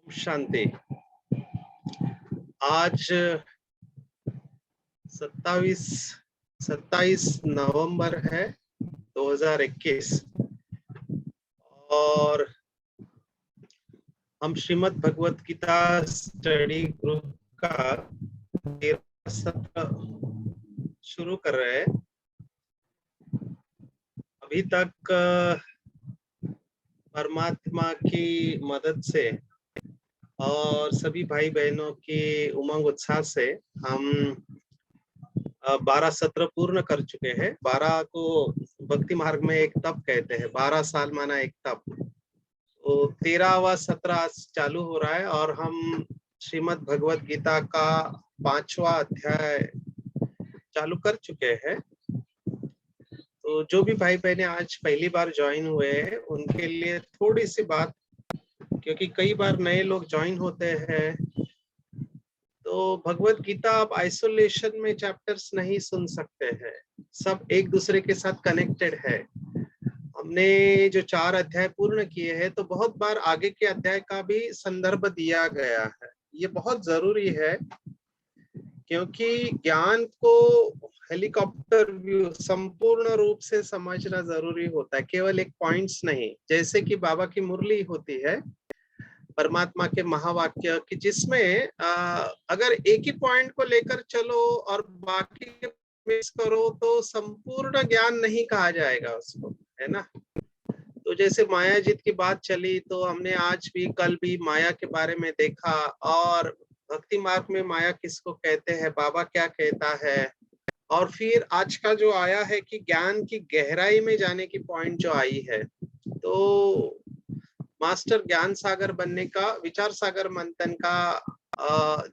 शांति। आज 27 नवंबर है 2021 और हम श्रीमद् भगवत गीता स्टडी ग्रुप का 13वां सत्र शुरू कर रहे हैं। अभी तक परमात्मा की मदद से और सभी भाई बहनों के उमंग उत्साह से हम 12 सत्र पूर्ण कर चुके हैं। 12 को भक्ति मार्ग में एक तप कहते हैं, 12 साल माना एक तप। तो 13वां सत्र आज चालू हो रहा है और हम श्रीमद् भगवत गीता का 5वां अध्याय चालू कर चुके हैं। तो जो भी भाई बहने आज पहली बार ज्वाइन हुए हैं उनके लिए थोड़ी सी बात, क्योंकि कई बार नए लोग ज्वाइन होते हैं। तो भगवत गीता आप आइसोलेशन में चैप्टर्स नहीं सुन सकते हैं, सब एक दूसरे के साथ कनेक्टेड है। हमने जो 4 अध्याय पूर्ण किए हैं तो बहुत बार आगे के अध्याय का भी संदर्भ दिया गया है। ये बहुत जरूरी है क्योंकि ज्ञान को हेलीकॉप्टर व्यू संपूर्ण रूप से समझना जरूरी होता है, केवल एक पॉइंट्स नहीं। जैसे कि बाबा की मुरली होती है परमात्मा के महावाक्य की, जिसमें अगर एक ही पॉइंट को लेकर चलो और बाकी मिस करो तो संपूर्ण ज्ञान नहीं कहा जाएगा उसको, है ना। तो जैसे माया जीत की बात चली तो हमने आज भी कल भी माया के बारे में देखा और भक्ति मार्ग में माया किसको कहते हैं, बाबा क्या कहता है। और फिर आज का जो आया है कि ज्ञान की गहराई में जाने की पॉइंट जो आई है, तो मास्टर ज्ञान सागर बनने का, विचार सागर मंथन का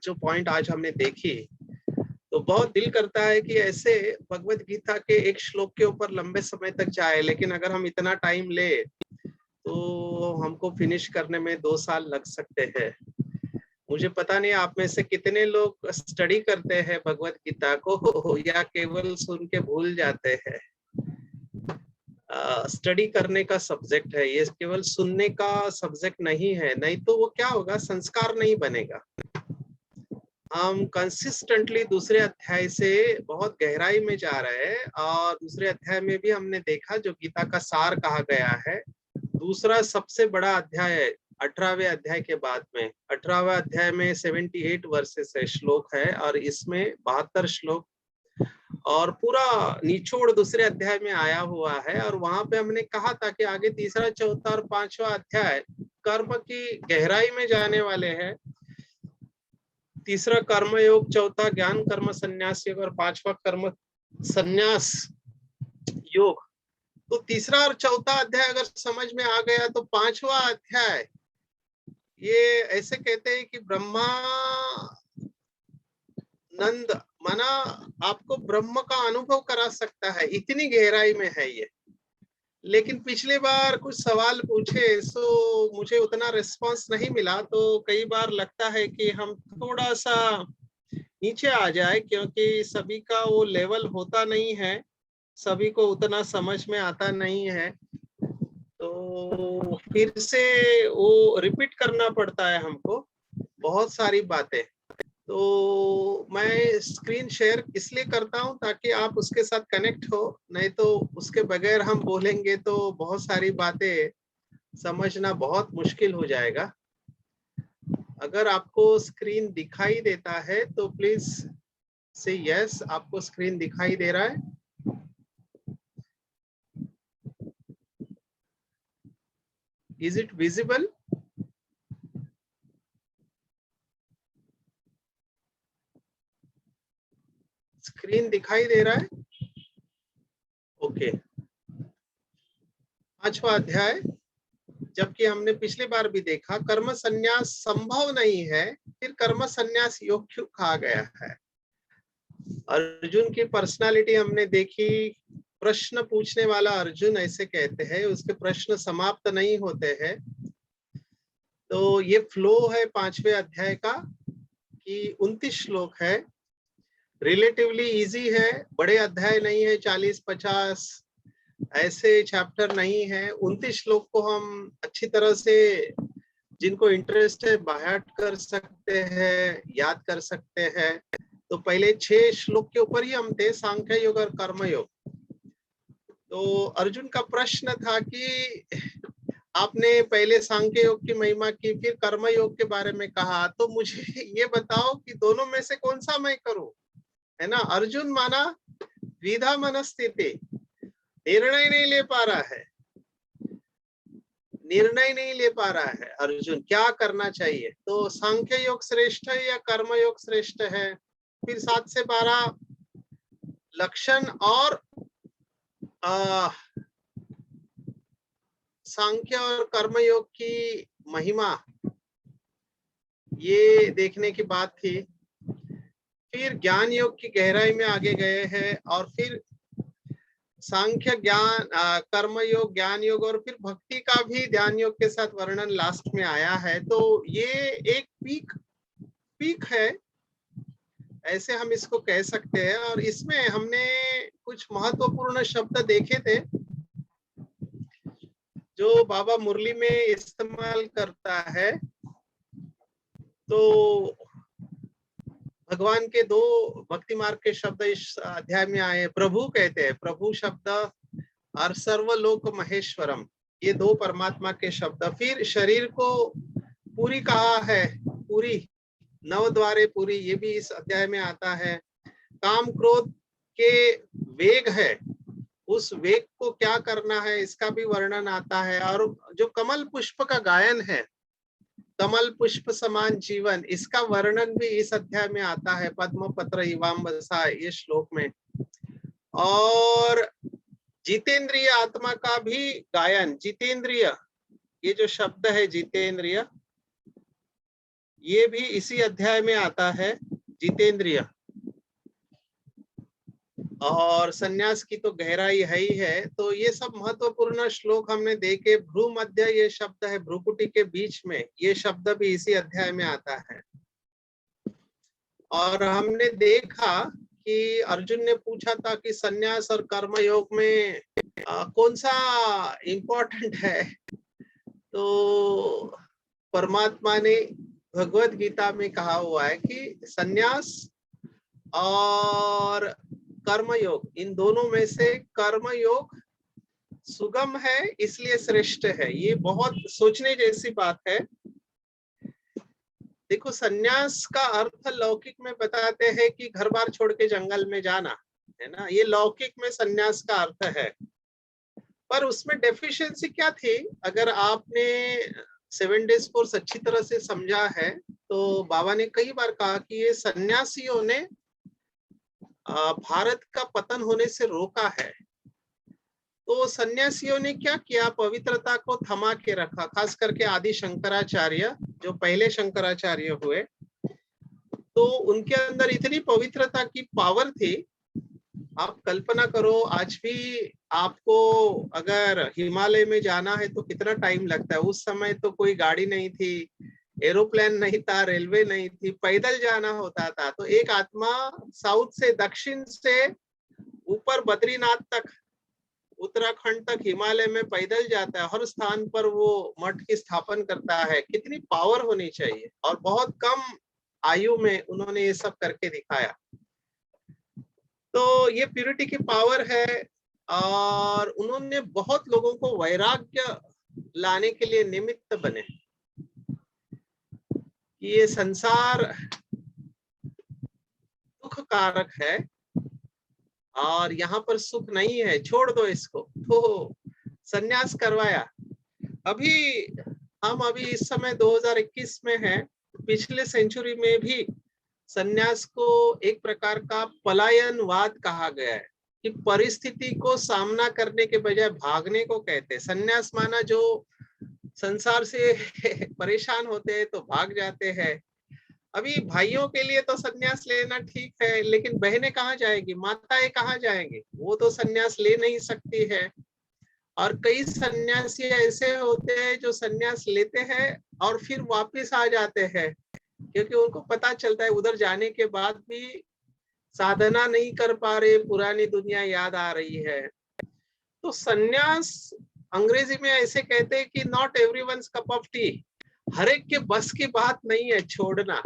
जो पॉइंट आज हमने देखी, तो बहुत दिल करता है कि ऐसे भगवत गीता के एक श्लोक के ऊपर लंबे समय तक जाए, लेकिन अगर हम इतना टाइम ले तो हमको फिनिश करने में 2 साल लग सकते हैं। मुझे पता नहीं आप में से कितने लोग स्टडी करते हैं भगवत गीता को या केवल सुन के भूल जाते हैं। स्टडी करने का सब्जेक्ट है ये, केवल सुनने का सब्जेक्ट नहीं है, नहीं तो वो क्या होगा, संस्कार नहीं बनेगा। हम कंसिस्टेंटली दूसरे अध्याय से बहुत गहराई में जा रहे हैं और दूसरे अध्याय में भी हमने देखा जो गीता का सार कहा गया है। दूसरा सबसे बड़ा अध्याय है 18वें अध्याय के बाद में। 18वें अध्याय में 78 वर्सेस है, श्लोक है, और इसमें 72 श्लोक और पूरा निचोड़ दूसरे अध्याय में आया हुआ है। और वहां पे हमने कहा था कि आगे तीसरा, चौथा और 5वां अध्याय कर्म की गहराई में जाने वाले हैं। तीसरा कर्म योग, चौथा ज्ञान कर्म संन्यास योग और 5वां कर्म संन्यास योग। तो तीसरा और चौथा अध्याय अगर समझ में आ गया तो 5वां अध्याय ये ऐसे कहते हैं कि ब्रह्मा नंद माना आपको ब्रह्म का अनुभव करा सकता है, इतनी गहराई में है ये। लेकिन पिछले बार कुछ सवाल पूछे सो मुझे उतना रिस्पांस नहीं मिला, तो कई बार लगता है कि हम थोड़ा सा नीचे आ जाए, क्योंकि सभी का वो लेवल होता नहीं है, सभी को उतना समझ में आता नहीं है। तो फिर से वो रिपीट करना पड़ता है हमको बहुत सारी बातें। तो मैं स्क्रीन शेयर इसलिए करता हूं ताकि आप उसके साथ कनेक्ट हो, नहीं तो उसके बगैर हम बोलेंगे तो बहुत सारी बातें समझना बहुत मुश्किल हो जाएगा। अगर आपको स्क्रीन दिखाई देता है तो प्लीज से यस, आपको स्क्रीन दिखाई दे रहा है? Is it visible? स्क्रीन दिखाई दे रहा है? ओके। 5वां अध्याय, जबकि हमने पिछली बार भी देखा कर्म संन्यास संभव नहीं है, फिर कर्म संन्यास योग क्यों कहा गया है। अर्जुन की पर्सनालिटी हमने देखी, प्रश्न पूछने वाला अर्जुन ऐसे कहते हैं, उसके प्रश्न समाप्त नहीं होते हैं। तो ये फ्लो है 5वें अध्याय का कि 29 श्लोक है, रिलेटिवली इजी है, बड़े अध्याय नहीं है, 40-50 ऐसे चैप्टर नहीं है। 29 श्लोक को हम अच्छी तरह से जिनको इंटरेस्ट है बायाट कर सकते हैं, याद कर सकते हैं। तो पहले 6 श्लोक के ऊपर ही हम थे, सांख्य योग और कर्म योग। तो अर्जुन का प्रश्न था कि आपने पहले सांख्य योग की महिमा की, फिर कर्म योग के बारे में कहा, तो मुझे ये बताओ कि दोनों में से कौन सा मैं करूं, है ना। अर्जुन माना द्विधा मनस्थिति, निर्णय नहीं ले पा रहा है, निर्णय नहीं ले पा रहा है अर्जुन, क्या करना चाहिए। तो सांख्य योग श्रेष्ठ है या कर्म योग श्रेष्ठ है। फिर 7 से 12 लक्षण और सांख्य और कर्म योग की महिमा, ये देखने की बात थी। फिर ज्ञान योग की गहराई में आगे गए हैं, और फिर सांख्य ज्ञान कर्म योग, ज्ञान योग, और फिर भक्ति का भी ध्यान योग के साथ वर्णन लास्ट में आया है। तो ये एक पीक है, ऐसे हम इसको कह सकते हैं। और इसमें हमने कुछ महत्वपूर्ण शब्द देखे थे जो बाबा मुरली में इस्तेमाल करता है। तो भगवान के 2 भक्ति मार्ग के शब्द इस अध्याय में आए। प्रभु कहते हैं, प्रभु शब्द और सर्वलोक महेश्वरम, ये 2 परमात्मा के शब्द। फिर शरीर को पूरी कहा है, पूरी 9 द्वारे पूरी, ये भी इस अध्याय में आता है। काम क्रोध के वेग है, उस वेग को क्या करना है इसका भी वर्णन आता है। और जो कमल पुष्प का गायन है, कमल पुष्प समान जीवन, इसका वर्णन भी इस अध्याय में आता है, पद्म पत्र इवाम्बसा, ये श्लोक में। और जितेंद्रिय आत्मा का भी गायन, जितेंद्रिय, ये जो शब्द है जितेंद्रिय, ये भी इसी अध्याय में आता है, जितेंद्रिय। और सन्यास की तो गहराई है ही है। तो ये सब महत्वपूर्ण श्लोक हमने देखे। भ्रू मध्य ये शब्द है, भ्रूकुटी के बीच में, ये शब्द भी इसी अध्याय में आता है। और हमने देखा कि अर्जुन ने पूछा था कि सन्यास और कर्म योग में कौन सा इम्पोर्टेंट है। तो परमात्मा ने भगवत गीता में कहा हुआ है कि सन्यास और कर्मयोग, इन दोनों में से कर्मयोग सुगम है, इसलिए श्रेष्ठ है। ये बहुत सोचने जैसी बात है। देखो, सन्यास का अर्थ लौकिक में बताते हैं कि घर बार छोड़ के जंगल में जाना, है ना, ये लौकिक में सन्यास का अर्थ है। पर उसमें डेफिशिएंसी क्या थी, अगर आपने 7 डेज कोर्स अच्छी तरह से समझा है तो बाबा ने कई बार कहा कि ये सन्यासियों ने भारत का पतन होने से रोका है। तो सन्यासियों ने क्या किया, पवित्रता को थमा के रखा, खास करके आदि शंकराचार्य, जो पहले शंकराचार्य हुए, तो उनके अंदर इतनी पवित्रता की पावर थी। आप कल्पना करो, आज भी आपको अगर हिमालय में जाना है तो कितना टाइम लगता है। उस समय तो कोई गाड़ी नहीं थी, एरोप्लेन नहीं था, रेलवे नहीं थी, पैदल जाना होता था। तो एक आत्मा साउथ से, दक्षिण से ऊपर बद्रीनाथ तक, उत्तराखंड तक, हिमालय में पैदल जाता है। हर स्थान पर वो मठ की स्थापन करता है। कितनी पावर होनी चाहिए। और बहुत कम आयु में उन्होंने ये सब करके दिखाया। तो ये प्यूरिटी की पावर है। और उन्होंने बहुत लोगों को वैराग्य लाने के लिए निमित्त बने कि ये संसार दुख कारक है और यहाँ पर सुख नहीं है, छोड़ दो इसको। तो सन्यास करवाया। हम अभी इस समय 2021 में हैं। पिछले सेंचुरी में भी सन्यास को एक प्रकार का पलायनवाद कहा गया है, कि परिस्थिति को सामना करने के बजाय भागने को कहते हैं। सन्यास माना जो संसार से परेशान होते हैं तो भाग जाते हैं। अभी भाइयों के लिए तो सन्यास लेना ठीक है, लेकिन बहनें कहाँ जाएगी, माताएं कहाँ जाएंगी, वो तो सन्यास ले नहीं सकती है। और कई सन्यासी ऐसे होते हैं जो सन्यास लेते हैं और फिर वापस आ जाते हैं, क्योंकि उनको पता चलता है उधर जाने के बाद भी साधना नहीं कर पा रहे, पुरानी दुनिया याद आ रही है। तो सन्यास अंग्रेजी में ऐसे कहते हैं कि not everyone's cup of tea. हर एक के बस की बात नहीं है छोड़ना।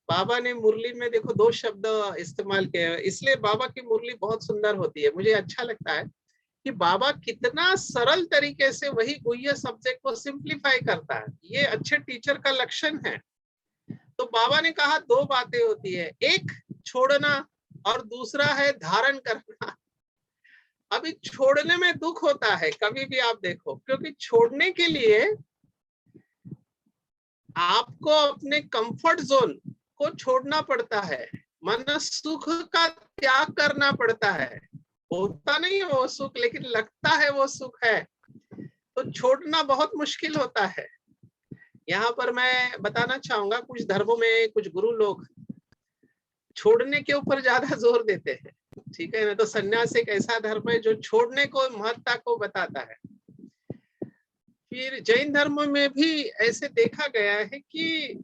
बाबा ने मुरली में देखो 2 शब्द इस्तेमाल किए हैं, इसलिए बाबा की मुरली बहुत सुंदर होती है। मुझे अच्छा लगता है कि बाबा कितना सरल तरीके से वही गुह्य सब्जेक्ट को सिंप्लीफाई करता है। ये अच्छे टीचर का लक्षण है। तो बाबा ने कहा 2 बातें होती है, एक छोड़ना और दूसरा है धारण करना। अभी छोड़ने में दुख होता है कभी भी आप देखो, क्योंकि छोड़ने के लिए आपको अपने कंफर्ट जोन को छोड़ना पड़ता है, मन सुख का त्याग करना पड़ता है। होता नहीं है वो सुख, लेकिन लगता है वो सुख है, तो छोड़ना बहुत मुश्किल होता है। यहाँ पर मैं बताना चाहूंगा, कुछ धर्मों में कुछ गुरु लोग छोड़ने के ऊपर ज्यादा जोर देते हैं, ठीक है ना। तो सन्यास एक ऐसा धर्म है जो छोड़ने को महत्ता को बताता है। फिर जैन धर्म में भी ऐसे देखा गया है कि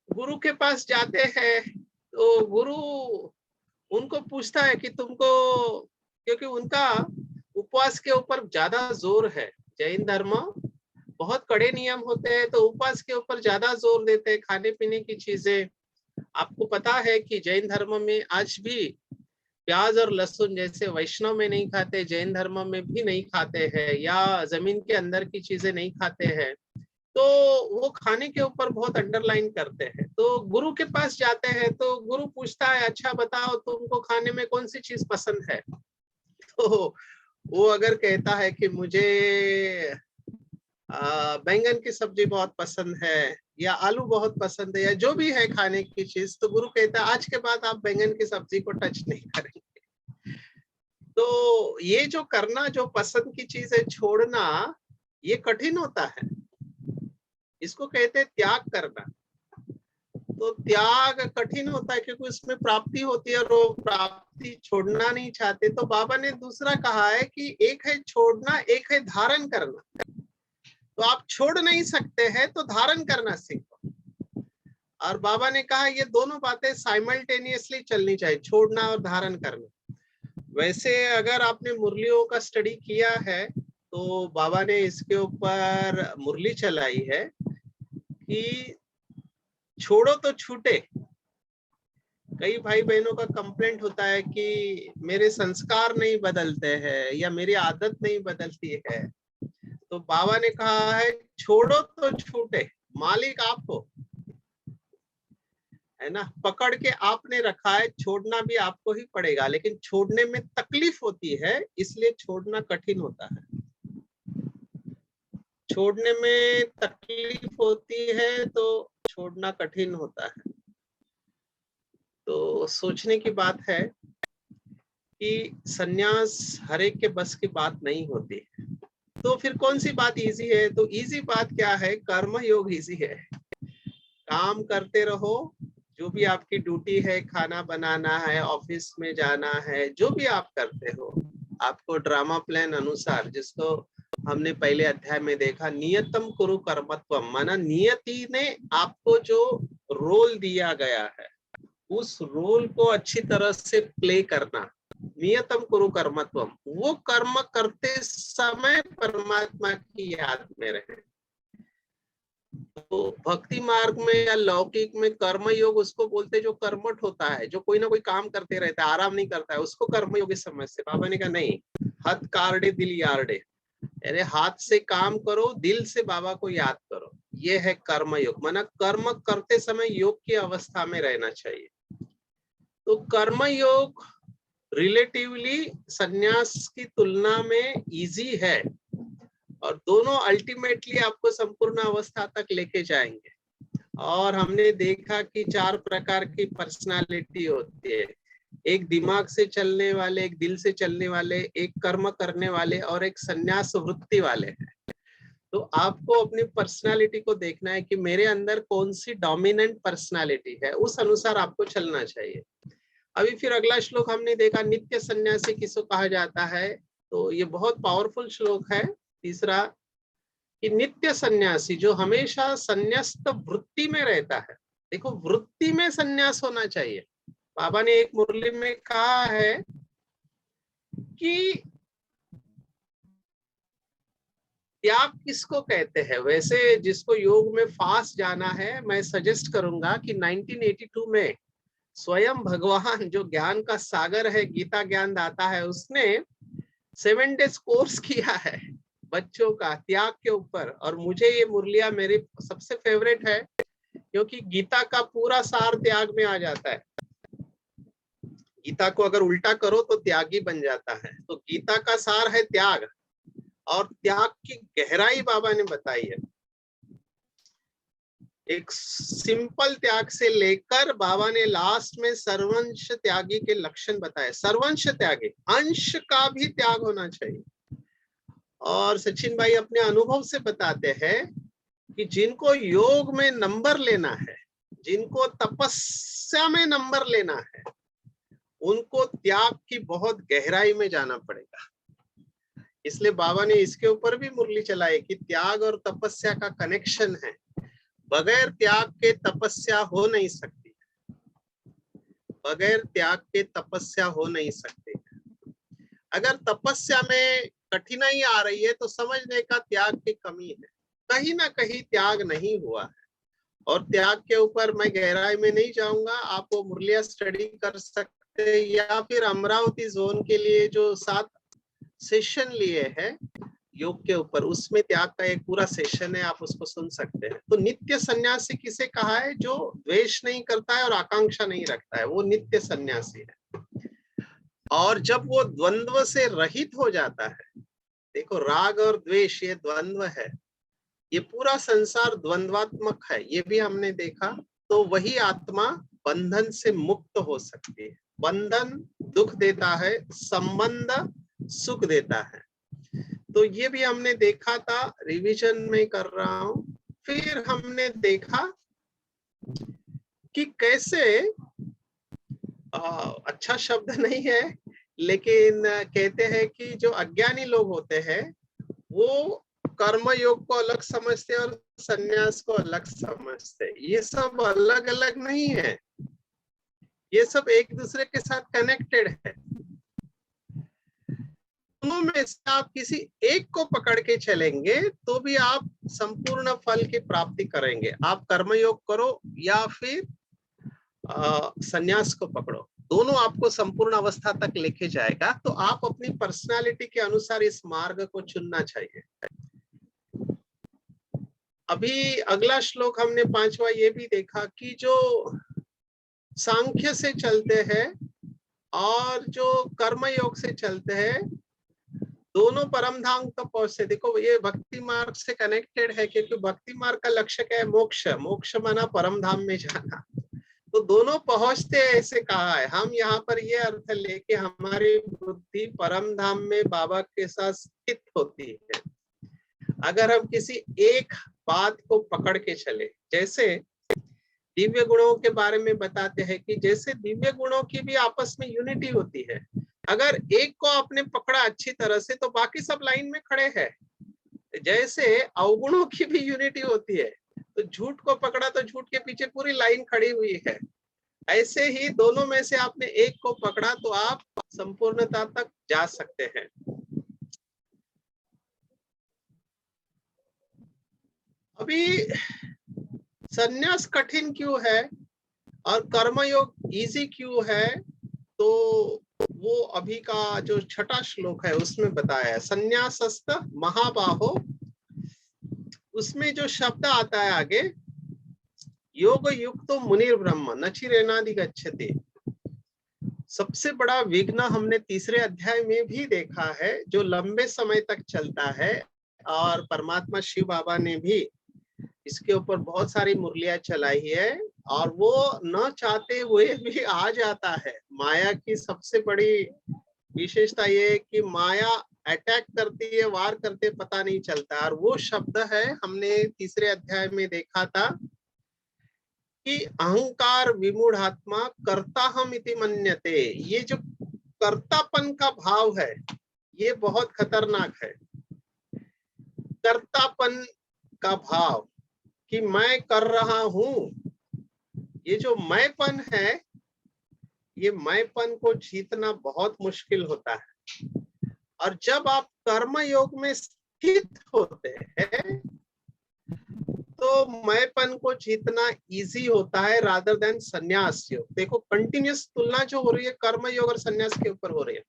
गुरु के पास जाते हैं तो गुरु उनको पूछता है कि तुमको, क्योंकि उनका उपवास के ऊपर ज्यादा जोर है। जैन धर्म बहुत कड़े नियम होते हैं, तो उपवास के ऊपर ज्यादा जोर देते हैं, खाने पीने की चीजें। आपको पता है कि जैन धर्म में आज भी प्याज और लहसुन जैसे वैष्णव में नहीं खाते, जैन धर्म में भी नहीं खाते हैं, या जमीन के अंदर की चीजें नहीं खाते हैं। तो वो खाने के ऊपर बहुत अंडरलाइन करते हैं। तो गुरु के पास जाते हैं तो गुरु पूछता है, अच्छा बताओ तुमको खाने में कौन सी चीज पसंद है। तो वो अगर कहता है कि मुझे बैंगन की सब्जी बहुत पसंद है, या आलू बहुत पसंद है, या जो भी है खाने की चीज, तो गुरु कहता है आज के बाद आप बैंगन की सब्जी को टच नहीं करेंगे। तो ये जो करना, जो पसंद की चीज है छोड़ना, ये कठिन होता है। इसको कहते हैं त्याग करना। तो त्याग कठिन होता है क्योंकि उसमें प्राप्ति होती है और वो प्राप्ति छोड़ना नहीं चाहते। तो बाबा ने दूसरा कहा है कि एक है छोड़ना, एक है धारण करना। तो आप छोड़ नहीं सकते हैं तो धारण करना सीखो। और बाबा ने कहा ये दोनों बातें साइमल्टेनियसली चलनी चाहिए, छोड़ना और धारण करना। वैसे अगर आपने मुरलियों का स्टडी किया है तो बाबा ने इसके ऊपर मुरली चलाई है कि छोड़ो तो छूटे। कई भाई बहनों का कंप्लेंट होता है कि मेरे संस्कार नहीं बदलते हैं या मेरी आदत नहीं बदलती है। तो बाबा ने कहा है छोड़ो तो छूटे, मालिक आप हो, है ना। पकड़ के आपने रखा है, छोड़ना भी आपको ही पड़ेगा, लेकिन छोड़ने में तकलीफ होती है, इसलिए छोड़ना कठिन होता है। छोड़ने में तकलीफ होती है तो छोड़ना कठिन होता है। तो सोचने की बात है कि सन्यास हर एक के बस की बात नहीं होती। तो फिर कौन सी बात इजी है? तो इजी बात क्या है? कर्म योग इजी है। काम करते रहो, जो भी आपकी ड्यूटी है, खाना बनाना है, ऑफिस में जाना है, जो भी आप करते हो, आपको ड्रामा प्लान अनुसार, जिसको हमने पहले अध्याय में देखा, नियतम कुरु कर्मत्वम, माना नियति ने आपको जो रोल दिया गया है उस रोल को अच्छी तरह से प्ले करना। नियतम कुरु कर्मत्वम, वो कर्म करते समय परमात्मा की याद में रहे। तो भक्ति मार्ग में या लौकिक में कर्म योग उसको बोलते जो कर्मठ होता है, जो कोई ना कोई काम करते रहता है, आराम नहीं करता है, उसको कर्म योगी समझते। बाबा ने कहा नहीं, हाथ कारडे दिल यारडे, अरे हाथ से काम करो, दिल से बाबा को याद करो, ये है कर्म योग। माना कर्म करते समय योग की अवस्था में रहना चाहिए। तो कर्म योग रिलेटिवली सन्यास की तुलना में इजी है, और दोनों अल्टीमेटली आपको संपूर्ण अवस्था तक लेके जाएंगे। और हमने देखा कि 4 प्रकार की पर्सनालिटी होती है, एक दिमाग से चलने वाले, एक दिल से चलने वाले, एक कर्म करने वाले, और एक सन्यास वृत्ति वाले हैं। तो आपको अपनी पर्सनालिटी को देखना है कि मेरे अंदर कौन सी डोमिनेंट पर्सनालिटी है, उस अनुसार आपको चलना चाहिए। अभी फिर अगला श्लोक हमने देखा, नित्य सन्यासी किसको कहा जाता है। तो ये बहुत पावरफुल श्लोक है। तीसरा कि नित्य सन्यासी जो हमेशा संन्यास्त वृत्ति में रहता है। देखो वृत्ति में सन्यास होना चाहिए। बाबा ने एक मुरली में कहा है कि त्याग किसको कहते हैं? वैसे जिसको योग में फास्ट जाना है, मैं सजेस्ट करूंगा कि 1982 में स्वयं भगवान जो ज्ञान का सागर है, गीता ज्ञान दाता है, उसने 7 डेज कोर्स किया है बच्चों का त्याग के ऊपर। और मुझे ये मुरलिया मेरी सबसे फेवरेट है, क्योंकि गीता का पूरा सार त्याग में आ जाता है। गीता को अगर उल्टा करो तो त्यागी बन जाता है। तो गीता का सार है त्याग, और त्याग की गहराई बाबा ने बताई है। एक सिंपल त्याग से लेकर बाबा ने लास्ट में सर्वंश त्यागी के लक्षण बताए। सर्वंश त्यागी, अंश का भी त्याग होना चाहिए। और सचिन भाई अपने अनुभव से बताते हैं कि जिनको योग में नंबर लेना है, जिनको तपस्या में नंबर लेना है, उनको त्याग की बहुत गहराई में जाना पड़ेगा। इसलिए बाबा ने इसके ऊपर भी मुरली चलाई कि त्याग और तपस्या का कनेक्शन है। बगैर त्याग के तपस्या हो नहीं सकती, बगैर त्याग के तपस्या हो नहीं सकती। अगर तपस्या में कठिनाई आ रही है तो समझने का त्याग की कमी है, कहीं ना कहीं त्याग नहीं हुआ है। और त्याग के ऊपर मैं गहराई में नहीं जाऊंगा, आप वो मुरलिया स्टडी कर सकते हैं, या फिर अमरावती जोन के लिए जो 7 सेशन लिए हैं योग के ऊपर, उसमें त्याग का एक पूरा सेशन है, आप उसको सुन सकते हैं। तो नित्य सन्यासी किसे कहा है? जो द्वेष नहीं करता है और आकांक्षा नहीं रखता है, वो नित्य सन्यासी है। और जब वो द्वंद्व से रहित हो जाता है, देखो राग और द्वेष ये द्वंद्व है, ये पूरा संसार द्वंद्वात्मक है, ये भी हमने देखा। तो वही आत्मा बंधन से मुक्त हो सकती है। बंधन दुख देता है, संबंध सुख देता है। तो ये भी हमने देखा था, रिवीजन में कर रहा हूं। फिर हमने देखा कि कैसे अच्छा शब्द नहीं है, लेकिन कहते हैं कि जो अज्ञानी लोग होते हैं वो कर्म योग को अलग समझते हैं और संन्यास को अलग समझते हैं। ये सब अलग अलग नहीं है, ये सब एक दूसरे के साथ कनेक्टेड है। दोनों में से आप किसी एक को पकड़ के चलेंगे तो भी आप संपूर्ण फल की प्राप्ति करेंगे। आप कर्मयोग करो या फिर संन्यास को पकड़ो, दोनों आपको संपूर्ण अवस्था तक लेके जाएगा। तो आप अपनी पर्सनालिटी के अनुसार इस मार्ग को चुनना चाहिए। अभी अगला श्लोक हमने 5वां ये भी देखा कि जो सांख्य से चलते हैं और जो कर्म योग से चलते हैं, दोनों परम धाम तक पहुंचते। देखो ये भक्ति मार्ग से कनेक्टेड है, क्योंकि भक्ति मार्ग का लक्ष्य क्या है? मोक्ष। मोक्ष माना परम धाम में जाना। तो दोनों पहुंचते ऐसे कहा है। हम यहाँ पर ये अर्थ लेके हमारी बुद्धि परम धाम में बाबा के साथ स्थित होती है। अगर हम किसी एक बात को पकड़ के चले, जैसे दिव्य गुणों के बारे में बताते हैं कि जैसे दिव्य गुणों की भी आपस में यूनिटी होती है। अगर एक को आपने पकड़ा अच्छी तरह से तो बाकी सब लाइन में खड़े हैं। जैसे अवगुणों की भी यूनिटी होती है, तो झूठ को पकड़ा तो झूठ के पीछे पूरी लाइन खड़ी हुई है। ऐसे ही दोनों में से आपने एक को पकड़ा तो आप संपूर्णता तक जा सकते हैं। अभी संन्यास कठिन क्यों है और कर्मयोग इजी क्यों है? तो वो अभी का जो 6वां श्लोक है उसमें बताया है। संन्यासस्त महाबाहो, उसमें जो शब्द आता है आगे, योग युक्तो मुनिर ब्रह्म नचिरेनादि गच्छति। सबसे बड़ा विघ्न हमने 3रे अध्याय में भी देखा है, जो लंबे समय तक चलता है। और परमात्मा शिव बाबा ने भी इसके ऊपर बहुत सारी मुरलियां चलाई है, और वो न चाहते हुए भी आ जाता है। माया की सबसे बड़ी विशेषता ये है कि माया अटैक करती है, वार करते पता नहीं चलता। और वो शब्द है, हमने 3रे अध्याय में देखा था कि अहंकार विमूढ़ात्मा कर्ता हम इति मन्यते। ये जो कर्तापन का भाव है ये बहुत खतरनाक है। कर्तापन का भाव कि मैं कर रहा हूं, ये जो मैंपन है, ये मैंपन को जीतना बहुत मुश्किल होता है। और जब आप कर्म योग में स्थित होते हैं तो मैंपन को जीतना इजी होता है रादर देन संन्यास योग। देखो कंटिन्यूस तुलना जो हो रही है कर्म योग और संन्यास के ऊपर हो रही है।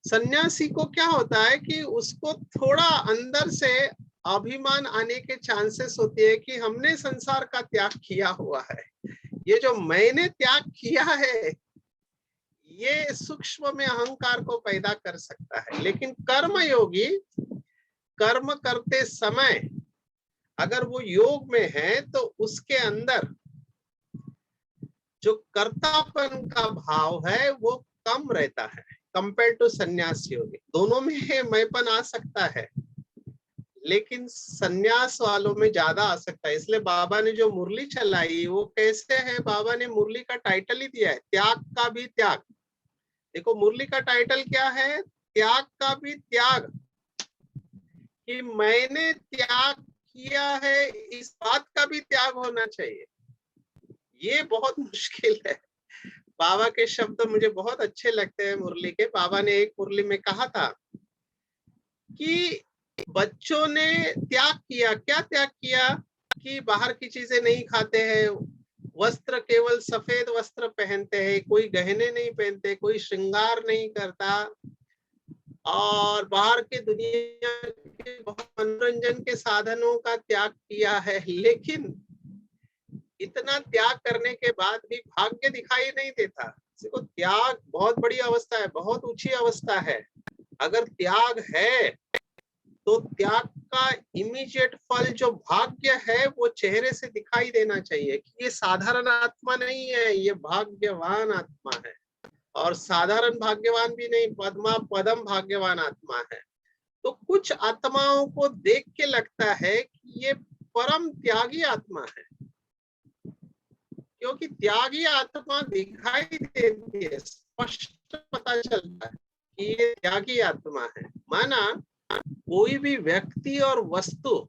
सन्यासी को क्या होता है कि उसको थोड़ा अंदर से अभिमान आने के चांसेस होती है कि हमने संसार का त्याग किया हुआ है, ये जो मैंने त्याग किया है ये सूक्ष्म में अहंकार को पैदा कर सकता है। लेकिन कर्मयोगी कर्म करते समय अगर वो योग में है तो उसके अंदर जो कर्तापन का भाव है वो कम रहता है कंपेयर टू सन्यास योगी। दोनों में मैंपन आ सकता है लेकिन सन्यास वालों में ज्यादा आ सकता है। इसलिए बाबा ने जो मुरली चलाई वो कैसे है, बाबा ने मुरली का टाइटल ही दिया है, त्याग का भी त्याग। देखो मुरली का टाइटल क्या है, त्याग का भी त्याग, कि मैंने त्याग किया है इस बात का भी त्याग होना चाहिए। ये बहुत मुश्किल है। बाबा के शब्द मुझे बहुत अच्छे लगते हैं मुरली के। बाबा ने एक मुरली में कहा था कि बच्चों ने त्याग किया, क्या त्याग किया कि बाहर की चीजें नहीं खाते हैं, वस्त्र केवल सफेद वस्त्र पहनते हैं, कोई गहने नहीं पहनते, कोई श्रृंगार नहीं करता, और बाहर के दुनिया के बहुत मनोरंजन के साधनों का त्याग किया है। लेकिन इतना त्याग करने के बाद भी भाग्य दिखाई नहीं देता। देखो त्याग बहुत बड़ी अवस्था है, बहुत ऊंची अवस्था है। अगर त्याग है तो त्याग का इमीडिएट फल जो भाग्य है वो चेहरे से दिखाई देना चाहिए कि ये साधारण आत्मा नहीं है, ये भाग्यवान आत्मा है। और साधारण भाग्यवान भी नहीं, पद्मा पदम भाग्यवान आत्मा है। तो कुछ आत्माओं को देख के लगता है कि ये परम त्यागी आत्मा है, क्योंकि त्यागी आत्मा दिखाई देती है, स्पष्ट पता चलता है कि ये त्यागी आत्मा है। माना कोई भी व्यक्ति और वस्तु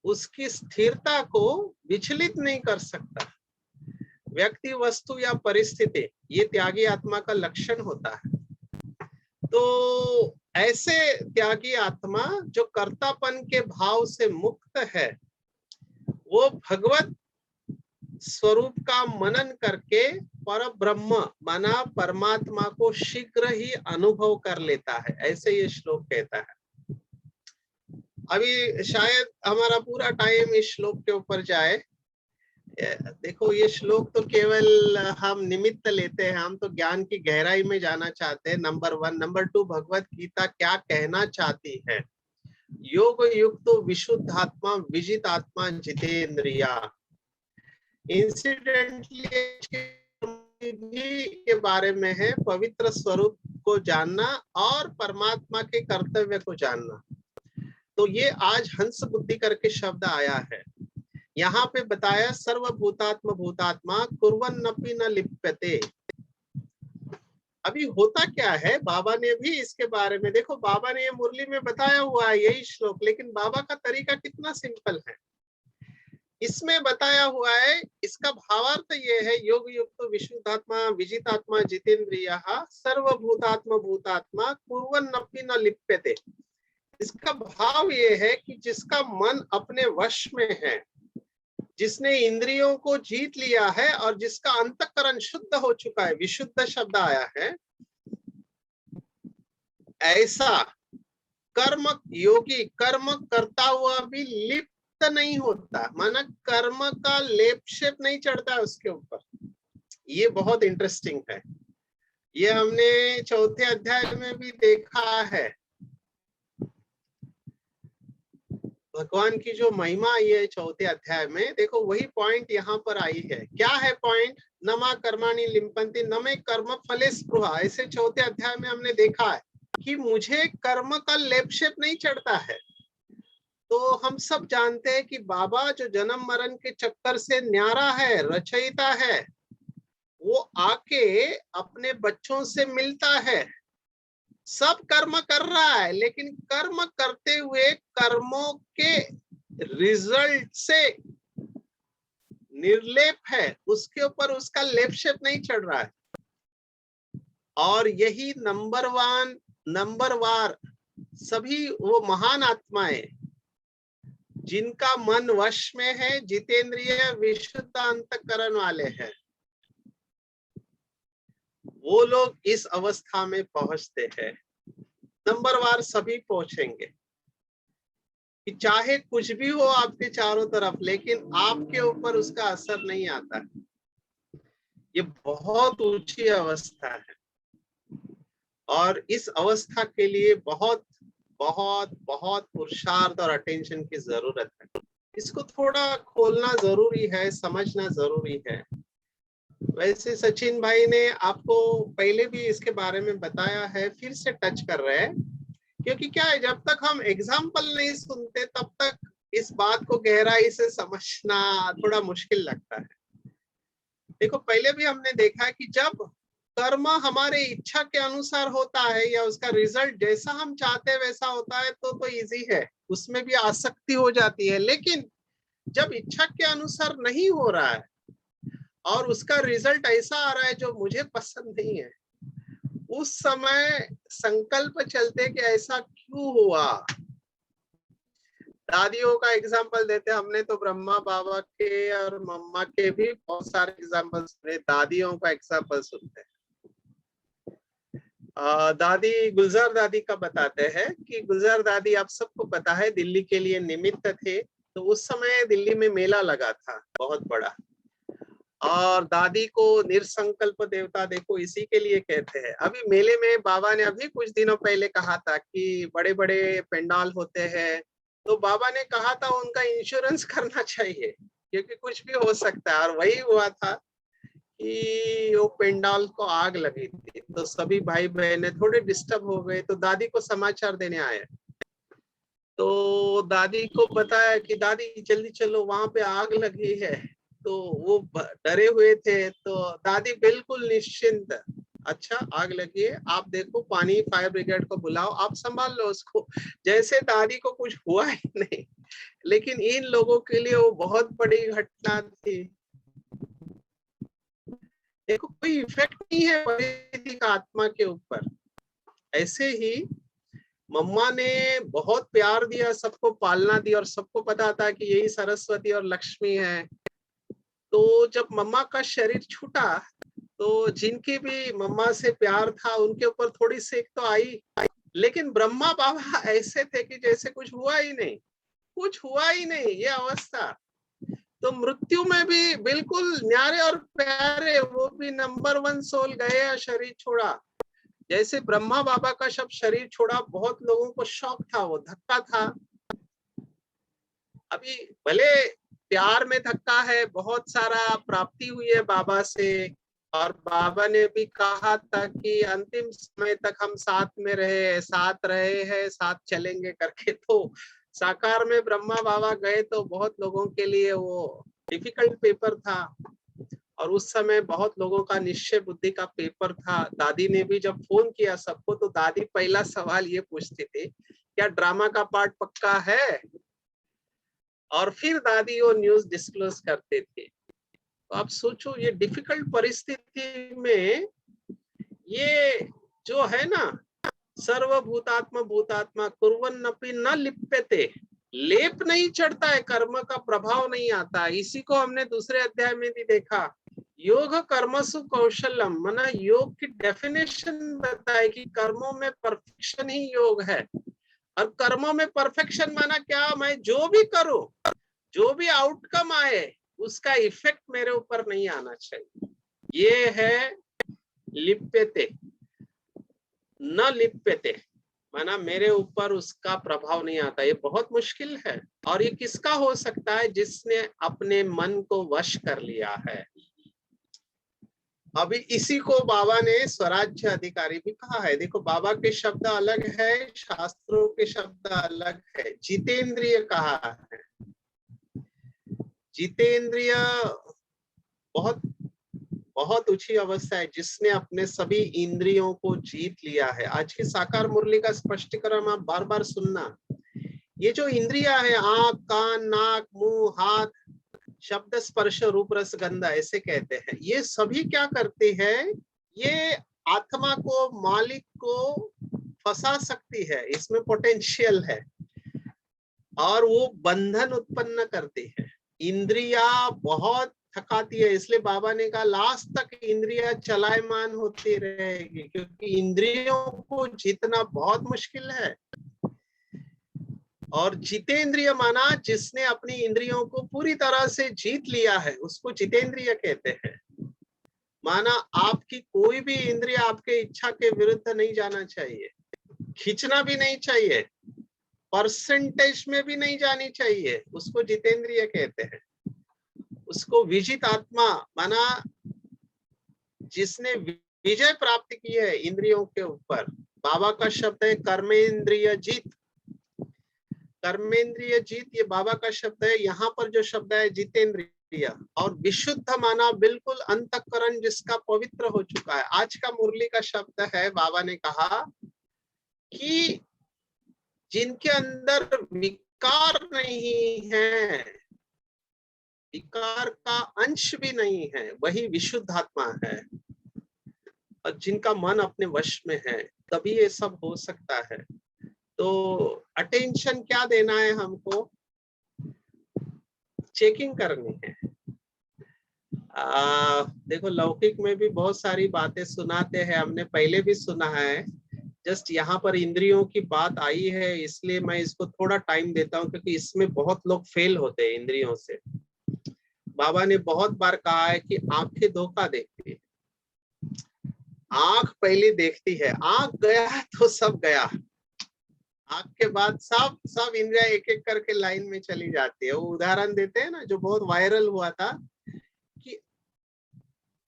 उसकी स्थिरता को विचलित नहीं कर सकता। व्यक्ति, वस्तु या परिस्थिति, ये त्यागी आत्मा का लक्षण होता है। तो ऐसे त्यागी आत्मा जो कर्तापन के भाव से मुक्त है, वो भगवत स्वरूप का मनन करके पर ब्रह्म माना परमात्मा को शीघ्र ही अनुभव कर लेता है, ऐसे ये श्लोक कहता है। अभी शायद हमारा पूरा टाइम इस श्लोक के ऊपर जाए। देखो ये श्लोक तो केवल हम निमित्त लेते हैं, हम तो ज्ञान की गहराई में जाना चाहते हैं, नंबर 1। नंबर 2, भगवत गीता क्या कहना चाहती है। योग युक्त विशुद्ध आत्मा, विजित आत्मा, जितेंद्रिया। इंसिडेंटली के बारे में है पवित्र स्वरूप को जानना और परमात्मा के कर्तव्य को जानना। तो ये आज हंस बुद्धि करके शब्द आया है। यहाँ पे बताया सर्वभूतात्म भूतात्मा कुर्वन्नपि न लिप्यते। अभी होता क्या है, बाबा ने भी इसके बारे में, देखो बाबा ने ये मुरली में बताया हुआ है यही श्लोक, लेकिन बाबा का तरीका कितना सिंपल है। इसमें बताया हुआ है, इसका भावार्थ ये है, योग युक्त विशुद्धात्मा, विजितात्मा, जितेंद्रिय, सर्वभूतात्म भूतात्मा कुर्वन्नपि न लिप्यते। इसका भाव ये है कि जिसका मन अपने वश में है, जिसने इंद्रियों को जीत लिया है और जिसका अंतःकरण शुद्ध हो चुका है, विशुद्ध शब्द आया है, ऐसा कर्म योगी कर्म करता हुआ भी लिप्त नहीं होता, माना कर्म का लेप शेप नहीं चढ़ता उसके ऊपर। ये बहुत इंटरेस्टिंग है। ये हमने चौथे अध्याय में भी देखा है। भगवान की जो महिमा आई है चौथे अध्याय में, देखो वही पॉइंट यहाँ पर आई है। क्या है पॉइंट? नमा कर्माणि लिम्पन्ति न मे कर्म फले स्पृहा। ऐसे चौथे अध्याय में हमने देखा है कि मुझे कर्म का लेप शेप नहीं चढ़ता है। तो हम सब जानते हैं कि बाबा जो जन्म मरण के चक्कर से न्यारा है, रचयिता है, वो आके अपने बच्चों से मिलता है, सब कर्म कर रहा है, लेकिन कर्म करते हुए कर्मों के रिजल्ट से निर्लेप है, उसके ऊपर उसका लेप शेप नहीं चढ़ रहा है। और यही नंबर वार सभी वो महान आत्माएं जिनका मन वश में है, जितेंद्रिय विशुद्ध अंतःकरण वाले हैं, वो लोग इस अवस्था में पहुंचते हैं। नंबरवार सभी पहुंचेंगे कि चाहे कुछ भी हो आपके चारों तरफ, लेकिन आपके ऊपर उसका असर नहीं आता है। ये बहुत ऊंची अवस्था है और इस अवस्था के लिए बहुत बहुत बहुत पुरुषार्थ और अटेंशन की जरूरत है। इसको थोड़ा खोलना जरूरी है, समझना जरूरी है। वैसे सचिन भाई ने आपको पहले भी इसके बारे में बताया है, फिर से टच कर रहे हैं, क्योंकि क्या है, जब तक हम एग्जाम्पल नहीं सुनते तब तक इस बात को गहराई से समझना थोड़ा मुश्किल लगता है। देखो, पहले भी हमने देखा कि जब कर्म हमारे इच्छा के अनुसार होता है या उसका रिजल्ट जैसा हम चाहते हैं वैसा होता है तो इजी है, उसमें भी आसक्ति हो जाती है। लेकिन जब इच्छा के अनुसार नहीं हो रहा है और उसका रिजल्ट ऐसा आ रहा है जो मुझे पसंद नहीं है, उस समय संकल्प चलते कि ऐसा क्यों हुआ। दादियों का एग्जाम्पल देते, हमने तो ब्रह्मा बाबा के और मम्मा के भी बहुत सारे एग्जाम्पल सुने, दादियों का एग्जाम्पल सुनते हैं। दादी गुलजार दादी का बताते हैं कि गुलजार दादी, आप सबको पता है, दिल्ली के लिए निमित्त थे। तो उस समय दिल्ली में मेला लगा था बहुत बड़ा, और दादी को निरसंकल्प देवता देखो इसी के लिए कहते हैं। अभी मेले में बाबा ने अभी कुछ दिनों पहले कहा था कि बड़े बड़े पंडाल होते हैं, तो बाबा ने कहा था उनका इंश्योरेंस करना चाहिए क्योंकि कुछ भी हो सकता है। और वही हुआ था कि वो पंडाल को आग लगी थी, तो सभी भाई बहने थोड़े डिस्टर्ब हो गए, तो दादी को समाचार देने आए। तो दादी को बताया कि दादी जल्दी चलो, वहां पे आग लगी है। तो वो डरे हुए थे, तो दादी बिल्कुल निश्चिंत, अच्छा आग लगी है, आप देखो पानी, फायर ब्रिगेड को बुलाओ, आप संभाल लो उसको। जैसे दादी को कुछ हुआ ही नहीं। लेकिन इन लोगों के लिए वो बहुत बड़ी घटना थी। देखो, कोई इफेक्ट नहीं है परिस्थिति का आत्मा के ऊपर। ऐसे ही मम्मा ने बहुत प्यार दिया, सबको पालना दी, और सबको पता था कि यही सरस्वती और लक्ष्मी है। तो जब मम्मा का शरीर छूटा, तो जिनकी भी मम्मा से प्यार था उनके ऊपर थोड़ी सेक तो आई, लेकिन ब्रह्मा बाबा ऐसे थे कि जैसे कुछ हुआ ही नहीं, कुछ हुआ ही नहीं, ये अवस्था। तो मृत्यु में भी बिल्कुल न्यारे और प्यारे, वो भी नंबर 1 सोल गए, शरीर छोड़ा। जैसे ब्रह्मा बाबा का शब्द शरीर छोड़ा, बहुत लोगों को शौक था, वो धक्का था। अभी भले प्यार में धक्का है, बहुत सारा प्राप्ति हुई है बाबा से, और बाबा ने भी कहा था कि अंतिम समय तक हम साथ में रहे, साथ रहे हैं, साथ चलेंगे करके। तो साकार में ब्रह्मा बाबा गए तो बहुत लोगों के लिए वो डिफिकल्ट पेपर था, और उस समय बहुत लोगों का निश्चय बुद्धि का पेपर था। दादी ने भी जब फोन किया सबको, तो दादी पहला सवाल ये पूछती थी, क्या ड्रामा का पार्ट पक्का है? और फिर दादी वो न्यूज डिस्क्लोज करते थे। तो आप सोचो, ये डिफिकल्ट परिस्थिति में ये जो है ना, सर्वभूतात्मा भूतात्मा कुर्वन्नपि न लिप्यते, लेप नहीं चढ़ता है, कर्म का प्रभाव नहीं आता। इसी को हमने दूसरे अध्याय में भी देखा। योग कर्मसु कौशलम, माना योग की डेफिनेशन बताए कि कर्मों में परफेक्शन ही योग है। और कर्मों में परफेक्शन माना क्या, मैं जो भी करूं, जो भी आउटकम आए, उसका इफेक्ट मेरे ऊपर नहीं आना चाहिए। ये है लिप्यते, न लिप्यते, माना मेरे ऊपर उसका प्रभाव नहीं आता। ये बहुत मुश्किल है, और ये किसका हो सकता है? जिसने अपने मन को वश कर लिया है। अभी इसी को बाबा ने स्वराज्य अधिकारी भी कहा है। देखो, बाबा के शब्द अलग है, शास्त्रों के शब्द अलग है। जितेंद्रिय कहा है। जितेंद्रिय बहुत बहुत ऊंची अवस्था है, जिसने अपने सभी इंद्रियों को जीत लिया है। आज की साकार मुरली का स्पष्टीकरण आप बार बार सुनना। ये जो इंद्रिया है, आंख, कान, नाक, मुंह, हाथ, शब्द, स्पर्श, रूप, रस, गंध, ऐसे कहते हैं, ये सभी क्या करते हैं? ये आत्मा को, मालिक को फंसा सकती है, इसमें पोटेंशियल है और वो बंधन उत्पन्न करती है। इंद्रिया बहुत थकाती है, इसलिए बाबा ने कहा लास्ट तक इंद्रिया चलायमान होती रहेगी, क्योंकि इंद्रियों को जीतना बहुत मुश्किल है। और जितेंद्रिय माना जिसने अपनी इंद्रियों को पूरी तरह से जीत लिया है, उसको जितेंद्रिय कहते हैं। माना आपकी कोई भी इंद्रिय आपके इच्छा के विरुद्ध नहीं जाना चाहिए, खींचना भी नहीं चाहिए, परसेंटेज में भी नहीं जानी चाहिए, उसको जितेंद्रिय कहते हैं। उसको विजित आत्मा माना जिसने विजय प्राप्त की है इंद्रियों के ऊपर। बाबा का शब्द है कर्मेंद्रिय जीत। कर्मेंद्रिय जीत ये बाबा का शब्द है। यहाँ पर जो शब्द है जितेंद्रिय, और विशुद्ध माना बिल्कुल अंतःकरण जिसका पवित्र हो चुका है। आज का मुरली का शब्द है, बाबा ने कहा कि जिनके अंदर विकार नहीं है, विकार का अंश भी नहीं है, वही विशुद्ध आत्मा है। और जिनका मन अपने वश में है, तभी ये सब हो सकता है। तो अटेंशन क्या देना है हमको? चेकिंग करनी है। देखो लौकिक में भी बहुत सारी बातें सुनाते हैं, हमने पहले भी सुना है। जस्ट यहाँ पर इंद्रियों की बात आई है, इसलिए मैं इसको थोड़ा टाइम देता हूँ, क्योंकि इसमें बहुत लोग फेल होते हैं इंद्रियों से। बाबा ने बहुत बार कहा है कि आंखें धोखा देती है। आंख पहले देखती है, आंख गया तो सब गया। आंख के बाद सब इंद्रिया एक एक करके लाइन में चली जाती है। वो उदाहरण देते हैं ना, जो बहुत वायरल हुआ था कि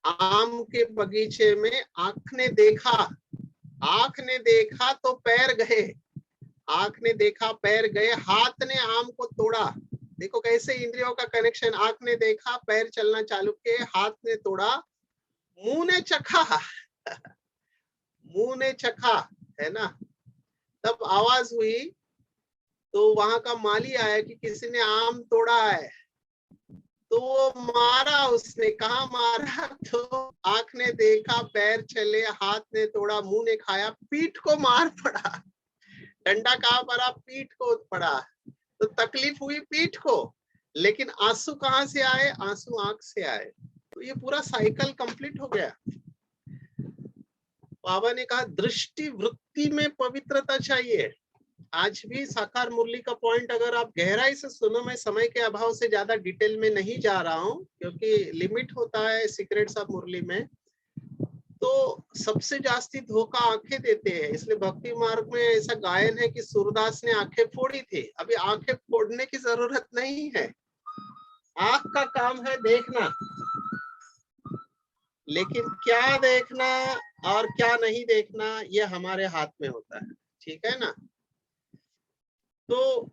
आम के बगीचे में आंख ने देखा तो पैर गए, आंख ने देखा पैर गए, हाथ ने आम को तोड़ा। देखो कैसे इंद्रियों का कनेक्शन। आंख ने देखा, पैर चलना चालू किए, हाथ ने तोड़ा, मुंह ने चखा मुंह ने चखा, है ना। तब आवाज हुई तो वहां का माली आया कि किसी ने आम तोड़ा है। तो वो मारा, उसने कहा मारा, तो आंख ने देखा, पैर चले, हाथ ने तोड़ा, मुंह ने खाया, पीठ को मार पड़ा। डंडा कहाँ पड़ा? पीठ को पड़ा। तो तकलीफ हुई पीठ को, लेकिन आंसू कहाँ से आए? आंसू आंख से आए। तो ये पूरा साइकिल कंप्लीट हो गया। बाबा ने कहा दृष्टि वृत्ति में पवित्रता चाहिए। आज भी साकार मुरली का पॉइंट अगर आप गहराई से सुनो, मैं समय के अभाव से ज्यादा डिटेल में नहीं जा रहा हूँ, क्योंकि लिमिट होता है सीक्रेट्स ऑफ मुरली में। तो सबसे जास्ती धोखा आंखें देते हैं, इसलिए भक्ति मार्ग में ऐसा गायन है कि सूरदास ने आंखें फोड़ी थी। अभी आंखें फोड़ने की जरूरत नहीं है, आंख का काम है देखना, लेकिन क्या देखना और क्या नहीं देखना ये हमारे हाथ में होता है। ठीक है ना। तो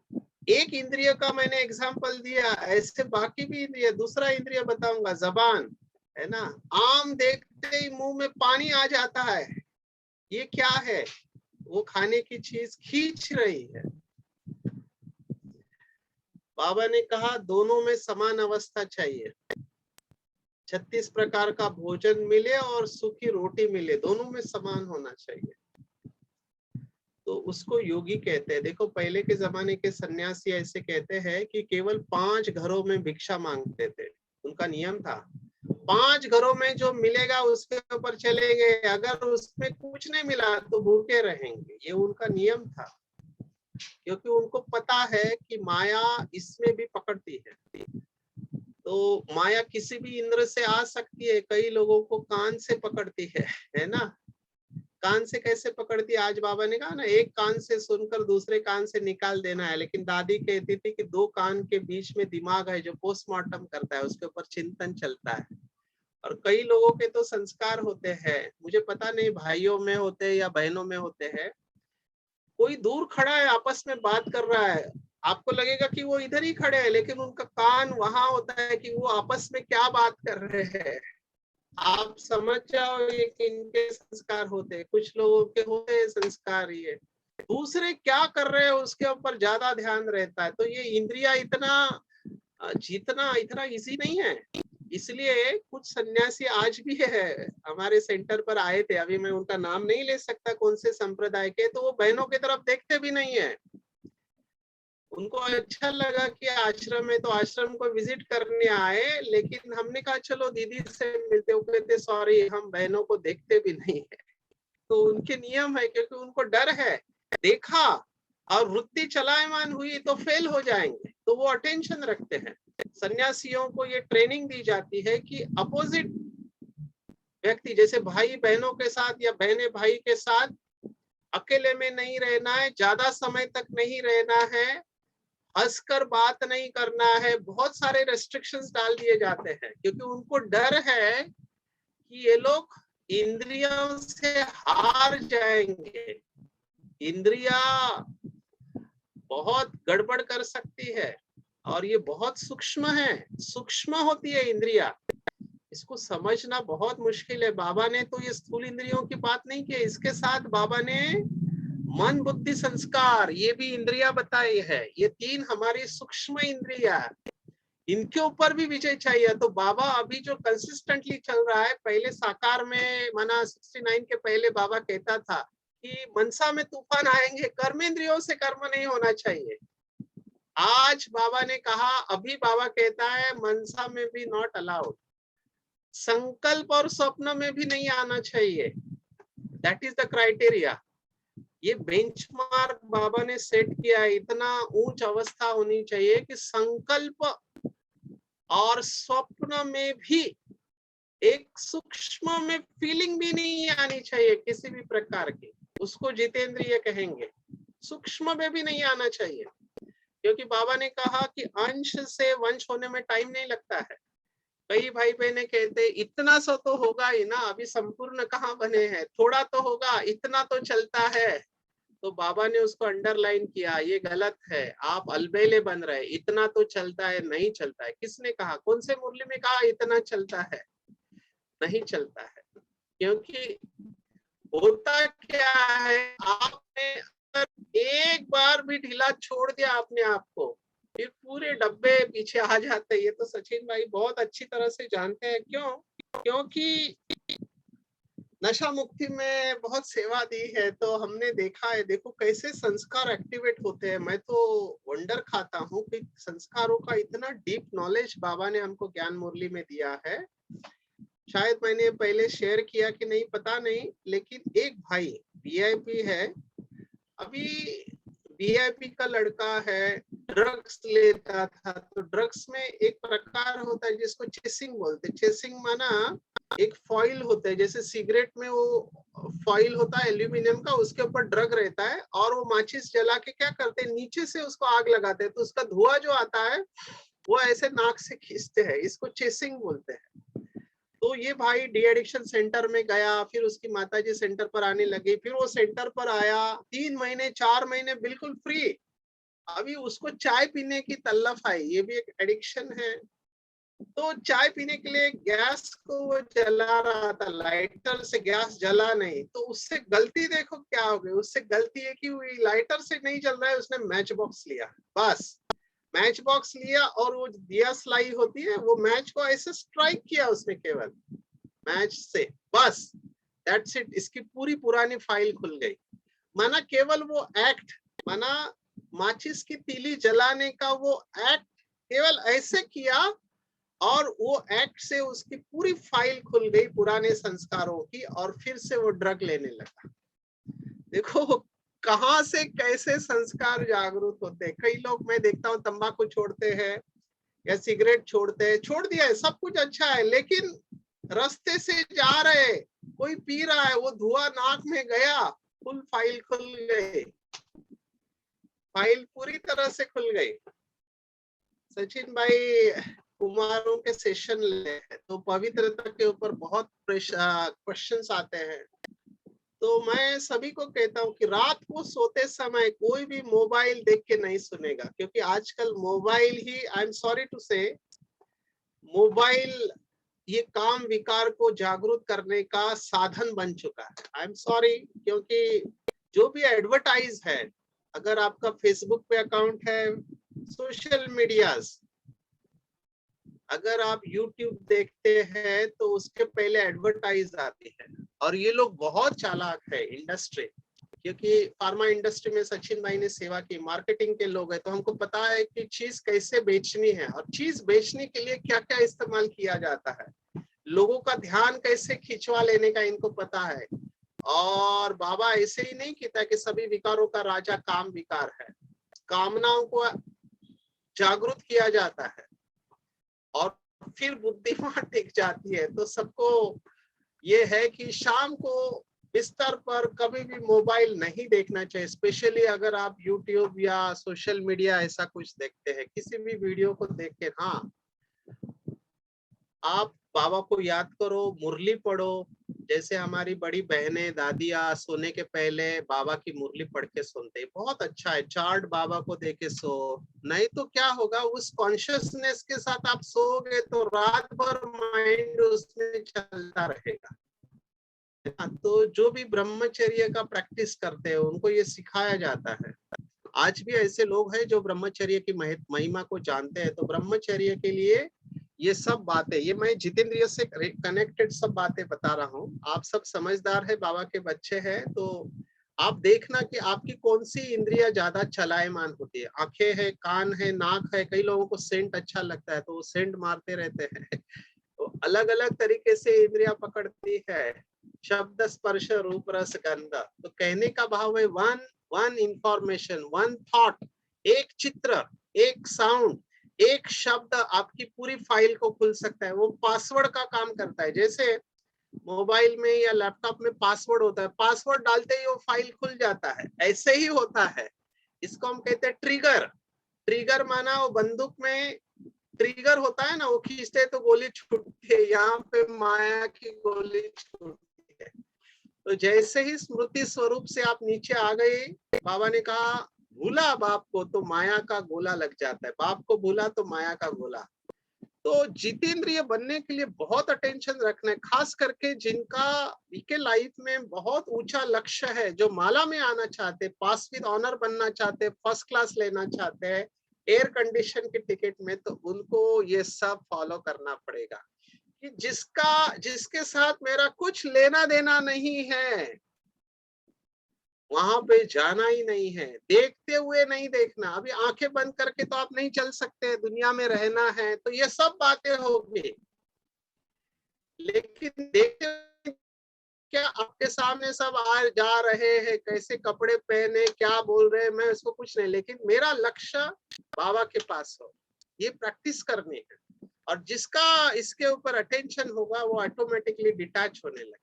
एक इंद्रिय का मैंने एग्जांपल दिया, ऐसे बाकी भी इंद्रिय। दूसरा इंद्रिय बताऊंगा, जबान, है ना। आम देखते ही मुंह में पानी आ जाता है, ये क्या है? वो खाने की चीज खींच रही है। बाबा ने कहा दोनों में समान अवस्था चाहिए। 36 प्रकार का भोजन मिले और सूखी रोटी मिले, दोनों में समान होना चाहिए। तो उसको योगी कहते हैं। देखो पहले के जमाने के सन्यासी ऐसे कहते हैं कि केवल 5 घरों में भिक्षा मांगते थे। उनका नियम था 5 घरों में जो मिलेगा उसके ऊपर चलेंगे, अगर उसमें कुछ नहीं मिला तो भूखे रहेंगे। ये उनका नियम था, क्योंकि उनको पता है कि माया इसमें भी पकड़ती है। तो माया किसी भी इंद्र से आ सकती है। कई लोगों को कान से पकड़ती है ना। कान से कैसे पकड़ती है? आज बाबा ने कहा ना, एक कान से सुनकर दूसरे कान से निकाल देना है, लेकिन दादी कहती थी कि 2 कान के बीच में दिमाग है जो पोस्टमार्टम करता है, उसके ऊपर चिंतन चलता है। और कई लोगों के तो संस्कार होते हैं, मुझे पता नहीं भाइयों में होते हैं या बहनों में होते हैं। कोई दूर खड़ा है, आपस में बात कर रहा है, आपको लगेगा कि वो इधर ही खड़े हैं, लेकिन उनका कान वहां होता है कि वो आपस में क्या बात कर रहे हैं। आप समझ जाओ ये किनके संस्कार होते हैं। कुछ लोगों के होते हैं संस्कार ये, दूसरे क्या कर रहे हैं उसके ऊपर ज्यादा ध्यान रहता है। तो ये इंद्रिया इतना जीतना इतना इजी नहीं है। इसलिए कुछ सन्यासी आज भी है, हमारे सेंटर पर आए थे, अभी मैं उनका नाम नहीं ले सकता कौन से संप्रदाय के, तो वो बहनों की तरफ देखते भी नहीं है। उनको अच्छा लगा कि आश्रम में, तो आश्रम को विजिट करने आए, लेकिन हमने कहा चलो दीदी से मिलते, हो कहते सॉरी हम बहनों को देखते भी नहीं है। तो उनके नियम है, क्योंकि उनको डर है, देखा और वृत्ति चलायमान हुई तो फेल हो जाएंगे, तो वो अटेंशन रखते हैं। सन्यासियों को ये ट्रेनिंग दी जाती है कि अपोजिट व्यक्ति, जैसे भाई बहनों के साथ या बहनें भाई के साथ अकेले में नहीं रहना है, ज्यादा समय तक नहीं रहना है, हंसकर बात नहीं करना है, बहुत सारे रेस्ट्रिक्शंस डाल दिए जाते हैं, क्योंकि उनको डर है कि ये लोग इंद्रियों से हार जाएंगे। इंद्रिया बहुत गड़बड़ कर सकती है और ये बहुत सूक्ष्म है, सूक्ष्म होती है इंद्रिया, इसको समझना बहुत मुश्किल है। बाबा ने तो ये स्थूल इंद्रियों की बात नहीं की, इसके साथ बाबा ने मन बुद्धि संस्कार ये भी इंद्रिया बताई है। ये तीन हमारी सूक्ष्म इंद्रिया, इनके ऊपर भी विजय चाहिए। तो बाबा अभी जो कंसिस्टेंटली चल रहा है, पहले साकार में माना 69 के पहले बाबा कहता था कि मनसा में तूफान आएंगे, कर्मेंद्रियों से कर्म नहीं होना चाहिए। आज बाबा ने कहा, अभी बाबा कहता है मनसा में भी नॉट अलाउड, संकल्प और स्वप्न में भी नहीं आना चाहिए। That is the criteria. ये बेंचमार्क बाबा ने सेट किया है, इतना ऊंच अवस्था होनी चाहिए कि संकल्प और स्वप्न में भी एक सूक्ष्म में फीलिंग भी नहीं आनी चाहिए किसी भी प्रकार की, उसको जितेंद्रिय कहेंगे। सूक्ष्म में भी नहीं आना चाहिए, क्योंकि बाबा ने कहा कि अंश से वंश होने में टाइम नहीं लगता है। कई भाई बहने कहते इतना सा तो होगा ही ना, अभी संपूर्ण कहाँ बने हैं, थोड़ा तो होगा, इतना तो चलता है। तो बाबा ने उसको अंडरलाइन किया, ये गलत है, आप अलबेले बन रहे, इतना तो चलता है, नहीं चलता है। किसने कहा, कौन से मुरली में कहा इतना चलता है? नहीं चलता है, क्योंकि होता क्या है, आपने एक बार भी ढीला छोड़ दिया अपने आप को, फिर पूरे डब्बे पीछे आ जाते हैं। ये तो सचिन भाई बहुत अच्छी तरह से जानते हैं। क्यों? क्योंकि नशा मुक्ति में बहुत सेवा दी है, तो हमने देखा है, देखो कैसे संस्कार एक्टिवेट होते हैं। मैं तो वंडर खाता हूँ कि संस्कारों का इतना डीप नॉलेज बाबा ने हमको ज्ञान मुरली में दिया है। शायद मैंने पहले शेयर किया कि नहीं पता नहीं, लेकिन एक भाई वीआईपी है, अभी वीआईपी का लड़का है, ड्रग्स लेता था। तो ड्रग्स में एक प्रकार होता है जिसको चेसिंग बोलते हैं। चेसिंग माना एक फॉइल होता है, जैसे सिगरेट में वो फॉइल होता है एल्यूमिनियम का, उसके ऊपर ड्रग रहता है, और वो माचिस जला के क्या करते हैं, नीचे से उसको आग लगाते हैं, तो उसका धुआं जो आता है वो ऐसे नाक से खींचते हैं, इसको चेसिंग बोलते हैं। तो ये भाई डी एडिक्शन सेंटर में गया, फिर उसकी माताजी सेंटर पर आने लगी, फिर वो सेंटर पर आया 3 महीने 4 महीने बिल्कुल फ्री। अभी उसको चाय पीने की तल्लफ आई, ये भी एक एडिक्शन है। तो चाय पीने के लिए गैस को वो जला रहा था, लाइटर से गैस जला नहीं, तो उससे गलती देखो क्या हो गई। उससे गलती है कि लाइटर से नहीं जल रहा है, उसने मैच बॉक्स लिया, बस मैच बॉक्स लिया और वो दिया स्लाई होती है, वो मैच को ऐसे स्ट्राइक किया उसने केवल मैच से, बस दैट्स इट। इसकी पूरी पुरानी फाइल खुल गई। माना केवल वो एक्ट, माना माचिस की तीली जलाने का वो एक्ट केवल ऐसे किया, और वो एक्ट से उसकी पूरी फाइल खुल गई पुराने संस्कारों की, और फिर से वो ड्रग लेने लगा। देखो कहां से कैसे संस्कार जागरूक होते हैं। कई लोग मैं देखता हूँ तंबाकू छोड़ते हैं या सिगरेट छोड़ते हैं, छोड़ दिया है, सब कुछ अच्छा है, लेकिन रास्ते से जा रहे, कोई पी रहा है, वो धुआं नाक में गया, फुल फाइल खुल गई, फाइल पूरी तरह से खुल गई। सचिन भाई कुमारों के सेशन ले, तो पवित्रता के ऊपर बहुत क्वेश्चंस आते हैं। तो मैं सभी को कहता हूँ कि रात को सोते समय कोई भी मोबाइल देख के नहीं सुनेगा, क्योंकि आजकल मोबाइल ही, I am sorry to say, mobile ये काम विकार को जागरूक करने का साधन बन चुका है। आई एम सॉरी, क्योंकि जो भी एडवर्टाइज है, अगर आपका फेसबुक पे अकाउंट है, सोशल मीडियाज, अगर आप YouTube देखते हैं तो उसके पहले एडवर्टाइज आती है। और ये लोग बहुत चालाक है इंडस्ट्री, क्योंकि फार्मा इंडस्ट्री में सचिन भाई ने सेवा की, मार्केटिंग के लोग हैं, तो हमको पता है कि चीज कैसे बेचनी है और चीज बेचने के लिए क्या क्या इस्तेमाल किया जाता है, लोगों का ध्यान कैसे खिंचवा लेने का इनको पता है। और बाबा ऐसे ही नहीं कहता कि सभी विकारों का राजा काम विकार है, कामनाओं को जागरूक किया जाता है और फिर बुद्धि वहां टिक जाती है। तो सबको ये है कि शाम को बिस्तर पर कभी भी मोबाइल नहीं देखना चाहिए, स्पेशली अगर आप YouTube या सोशल मीडिया ऐसा कुछ देखते हैं, किसी भी वीडियो को देख के। हाँ, आप बाबा को याद करो, मुरली पढ़ो, जैसे हमारी बड़ी बहनें दादियाँ सोने के पहले बाबा की मुरली पढ़ के सुनते, बहुत अच्छा है। चार्ट बाबा को दे के सो, नहीं तो क्या होगा, उस कॉन्शियसनेस के साथ आप सोओगे तो रात भर माइंड उसमें चलता रहेगा। तो जो भी ब्रह्मचर्य का प्रैक्टिस करते हैं उनको ये सिखाया जाता है। आज भी ऐसे लोग हैं जो ब्रह्मचर्य की महिमा को जानते हैं। तो ब्रह्मचर्य के लिए ये सब बातें, ये मैं जितेंद्रिय से कनेक्टेड सब बातें बता रहा हूँ। आप सब समझदार है, बाबा के बच्चे हैं, तो आप देखना कि आपकी कौन सी इंद्रिया ज्यादा चलायमान होती है। आंखें है, कान है, नाक है, कई लोगों को सेंट अच्छा लगता है तो वो सेंट मारते रहते हैं। तो अलग अलग तरीके से इंद्रिया पकड़ती है। शब्द स्पर्श रूप रस गंध, तो कहने का भाव है वन इंफॉर्मेशन, वन थॉट, एक चित्र, एक साउंड, एक शब्द आपकी पूरी फाइल को खुल सकता है। वो पासवर्ड का काम करता है। जैसे मोबाइल में या लैपटॉप में पासवर्ड होता है, पासवर्ड डालते ही वो फाइल खुल जाता है, ऐसे ही होता है। इसको हम कहते हैं ट्रिगर। ट्रिगर माना वो बंदूक में ट्रिगर होता है ना, वो खींचते तो गोली छूटती है, यहाँ पे माया की गोली छूटती है। तो जैसे ही स्मृति स्वरूप से आप नीचे आ गए, बाबा ने कहा भूला बाप को तो माया का गोला लग जाता है, बाप को भूला तो माया का गोला। तो जितेंद्रिय बनने के लिए बहुत अटेंशन रखना है, खास करके जिनका बीके लाइफ में बहुत ऊंचा लक्ष्य है, जो माला में आना चाहते, पास विद ऑनर बनना चाहते, फर्स्ट क्लास लेना चाहते हैं एयर कंडीशन के टिकट में, तो उनको ये सब फॉलो करना पड़ेगा कि जिसके साथ मेरा कुछ लेना देना नहीं है वहां पे जाना ही नहीं है। देखते हुए नहीं देखना, अभी आंखें बंद करके तो आप नहीं चल सकते, दुनिया में रहना है, तो ये सब बातें होगी। लेकिन देखते हुए क्या आपके सामने सब आ जा रहे हैं, कैसे कपड़े पहने, क्या बोल रहे हैं, मैं उसको कुछ नहीं, लेकिन मेरा लक्ष्य बाबा के पास हो, ये प्रैक्टिस करनी है। और जिसका इसके ऊपर अटेंशन होगा वो ऑटोमेटिकली डिटैच होने लगेगा।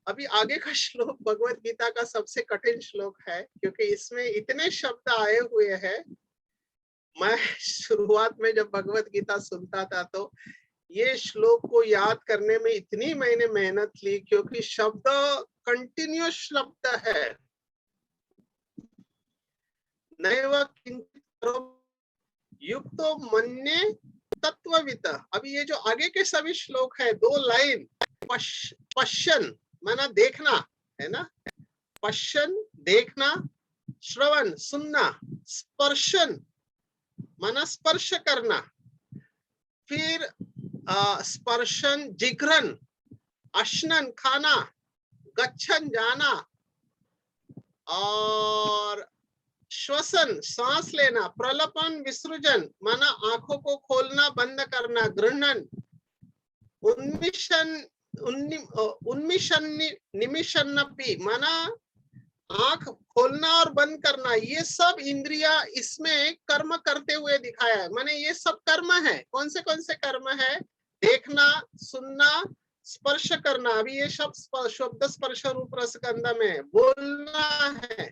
अभी आगे का श्लोक भगवत गीता का सबसे कठिन श्लोक है, क्योंकि इसमें इतने शब्द आए हुए हैं। मैं शुरुआत में जब भगवत गीता सुनता था तो ये श्लोक को याद करने में इतनी मैंने मेहनत ली, क्योंकि शब्द कंटिन्यूअस शब्द है। नैव किंचित् युक्तो मन्ये तत्ववित्। अभी ये जो आगे के सभी श्लोक है, 2 लाइन, पश्यन माना देखना है ना, पश्यन देखना, श्रवण सुनना, स्पर्शन माना स्पर्श करना, फिर स्पर्शन जिघ्रन, अश्नन खाना, गच्छन जाना, और श्वसन सांस लेना, प्रलपन विसृजन माना आंखों को खोलना बंद करना, गृहणन, उन्मिशन उन्मिशन निमिषन्नपि माना आंख खोलना और बंद करना, ये सब इंद्रिया इसमें कर्म करते हुए दिखाया है। माने ये सब कर्म है। कौन से कर्म है? देखना, सुनना, स्पर्श करना। अभी ये शब्द स्पर्श रूप रस गंध में बोलना है।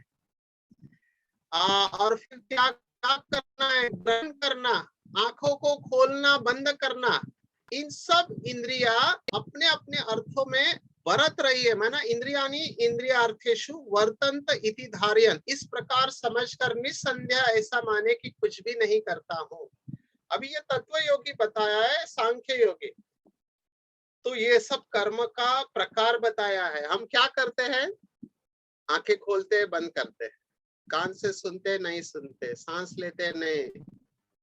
और फिर क्या क्या करना है? ग्रहण करना, आंखों को खोलना बंद करना। इन सब इंद्रिया अपने अपने अर्थों में बरत रही है। माना इंद्रियानी इंद्रियार्थेषु वर्तन्त इति धारयन्, इस प्रकार समझकर निस्संदेह ऐसा माने कि कुछ भी नहीं करता हूँ। अभी ये तत्व योगी बताया है, सांख्य योगी तो ये सब कर्म का प्रकार बताया है। हम क्या करते हैं? आंखें खोलते हैं, बंद करते हैं, कान से सुनते नहीं सुनते, सांस लेते नहीं,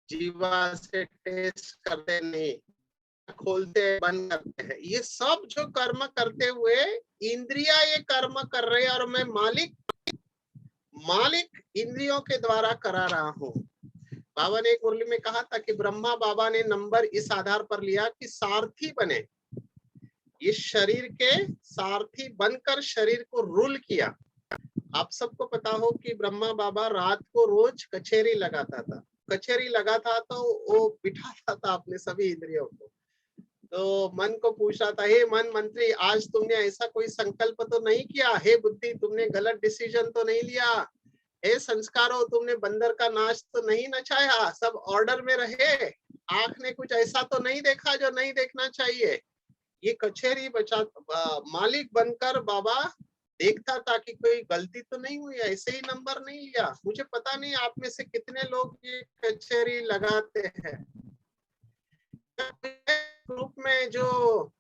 जीवा से टेस्ट करते नहीं, खोलते बंद करते हैं, ये सब जो कर्म करते हुए इंद्रिया ये कर्म कर रहे हैं और मैं मालिक इंद्रियों के द्वारा करा रहा हूँ। बाबा ने एक मुरली में कहा था कि ब्रह्मा बाबा ने नंबर इस आधार पर लिया कि सारथी बने, इस शरीर के सारथी बनकर शरीर को रूल किया। आप सबको पता हो कि ब्रह्मा बाबा रात को रोज कचहरी लगाता था, कचहरी लगाता तो वो बिठाता था अपने सभी इंद्रियों को। तो मन को पूछा था, हे मन मंत्री, आज तुमने ऐसा कोई संकल्प तो नहीं किया, हे बुद्धि तुमने गलत डिसीजन तो नहीं लिया, हे संस्कारों तुमने बंदर का नाच तो नहीं नचाया, सब ऑर्डर में रहे, आंख ने कुछ ऐसा तो नहीं देखा जो नहीं देखना चाहिए। ये कचहरी बचा मालिक बनकर बाबा देखता था कि कोई गलती तो नहीं हुई, ऐसे ही नंबर नहीं लिया। मुझे पता नहीं आप में से कितने लोग ये कचहरी लगाते हैं ग्रुप में, जो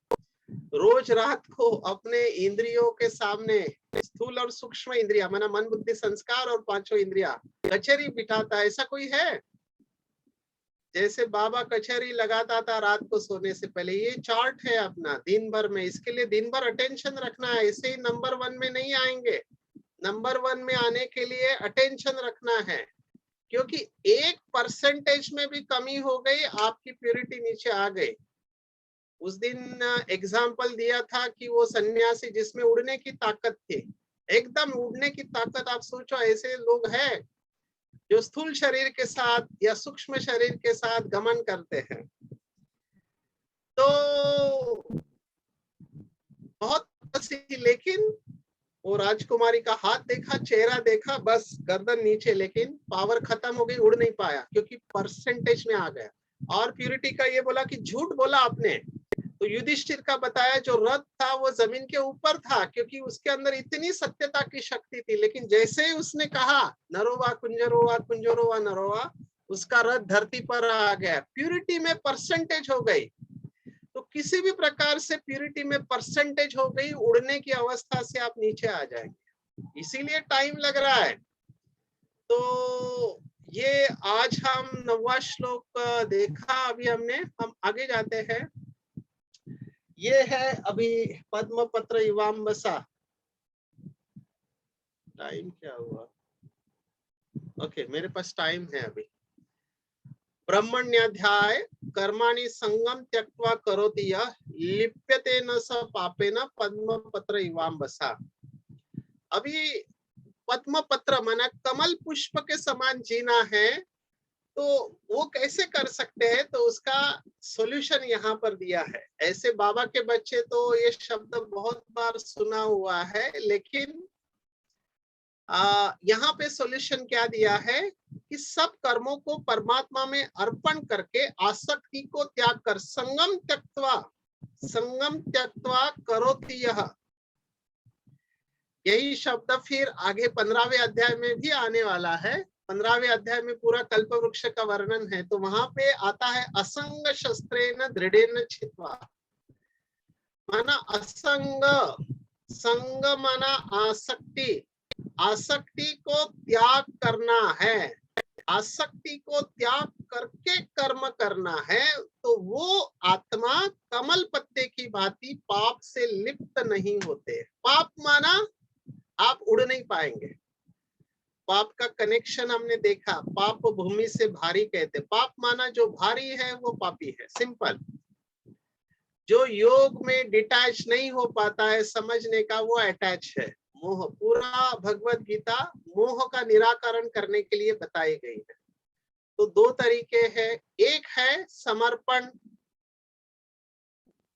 रोज रात को अपने इंद्रियों के सामने स्थूल और सूक्ष्म इंद्रिया माना मन बुद्धि संस्कार और पांचों इंद्रिया कचहरी बिठाता है। ऐसा कोई है? जैसे बाबा कचहरी लगाता था रात को सोने से पहले, ये चार्ट है अपना दिन भर में, इसके लिए दिन भर अटेंशन रखना है। ऐसे ही नंबर 1 में नहीं आएंगे, नंबर 1 में आने के लिए अटेंशन रखना है, क्योंकि 1% में भी कमी हो गई आपकी प्यूरिटी नीचे आ गई। उस दिन एग्जाम्पल दिया था कि वो सन्यासी जिसमें उड़ने की ताकत थी, एकदम उड़ने की ताकत, आप सोचो ऐसे लोग हैं जो स्थूल शरीर के साथ या सूक्ष्म शरीर के साथ गमन करते हैं। तो बहुत लेकिन वो राजकुमारी का हाथ देखा, चेहरा देखा, बस गर्दन नीचे, लेकिन पावर खत्म हो गई, उड़ नहीं पाया क्योंकि परसेंटेज में आ गया। और प्यूरिटी का ये बोला कि झूठ बोला आपने, तो युधिष्ठिर का बताया जो रथ था वो जमीन के ऊपर था क्योंकि उसके अंदर इतनी सत्यता की शक्ति थी, लेकिन जैसे ही उसने कहा नरोवा कुंजरोवा कुंजरोवा नरोवा, उसका रथ धरती पर आ गया। प्यूरिटी में परसेंटेज हो गई। तो किसी भी प्रकार से प्यूरिटी में परसेंटेज हो गई, उड़ने की अवस्था से आप नीचे आ जाएंगे, इसीलिए टाइम लग रहा है। तो ये आज हम 9वां श्लोक देखा अभी हमने, हम आगे जाते हैं। ये है अभी पद्म पत्र युवाम्बसा। टाइम क्या हुआ? ओके, मेरे पास टाइम है अभी। ब्रह्मण्याध्याय कर्माणि संगम त्यक्त्वा करोति यः लिप्यते न स पापेन पद्म पत्र युवाम्बसा। अभी पद्म पत्र माना कमल पुष्प के समान जीना है, तो वो कैसे कर सकते हैं? तो उसका सॉल्यूशन यहाँ पर दिया है। ऐसे बाबा के बच्चे तो ये शब्द बहुत बार सुना हुआ है, लेकिन यहाँ पे सॉल्यूशन क्या दिया है कि सब कर्मों को परमात्मा में अर्पण करके आसक्ति को त्याग कर संगम त्यक्त्वा करोति यः। यही शब्द फिर आगे 15वें अध्याय में भी आने वाला है। 15वें अध्याय में पूरा कल्प वृक्ष का वर्णन है, तो वहां पे आता है असंग शस्त्रेण दृढ़ेन छित्त्वा, माना असंग, संग माना आसक्ति, आसक्ति को त्याग करना है, आसक्ति को त्याग करके कर्म करना है, तो वो आत्मा कमल पत्ते की भांति पाप से लिप्त नहीं होते। पाप माना आप उड़ नहीं पाएंगे। पाप का कनेक्शन हमने देखा, पाप भूमि से भारी कहते, पाप माना जो भारी है वो पापी है, सिंपल। जो योग में डिटैच नहीं हो पाता है समझने का, वो अटैच है। मोह, पूरा भगवत गीता मोह का निराकरण करने के लिए बताई गई है। तो 2 तरीके हैं, एक है समर्पण,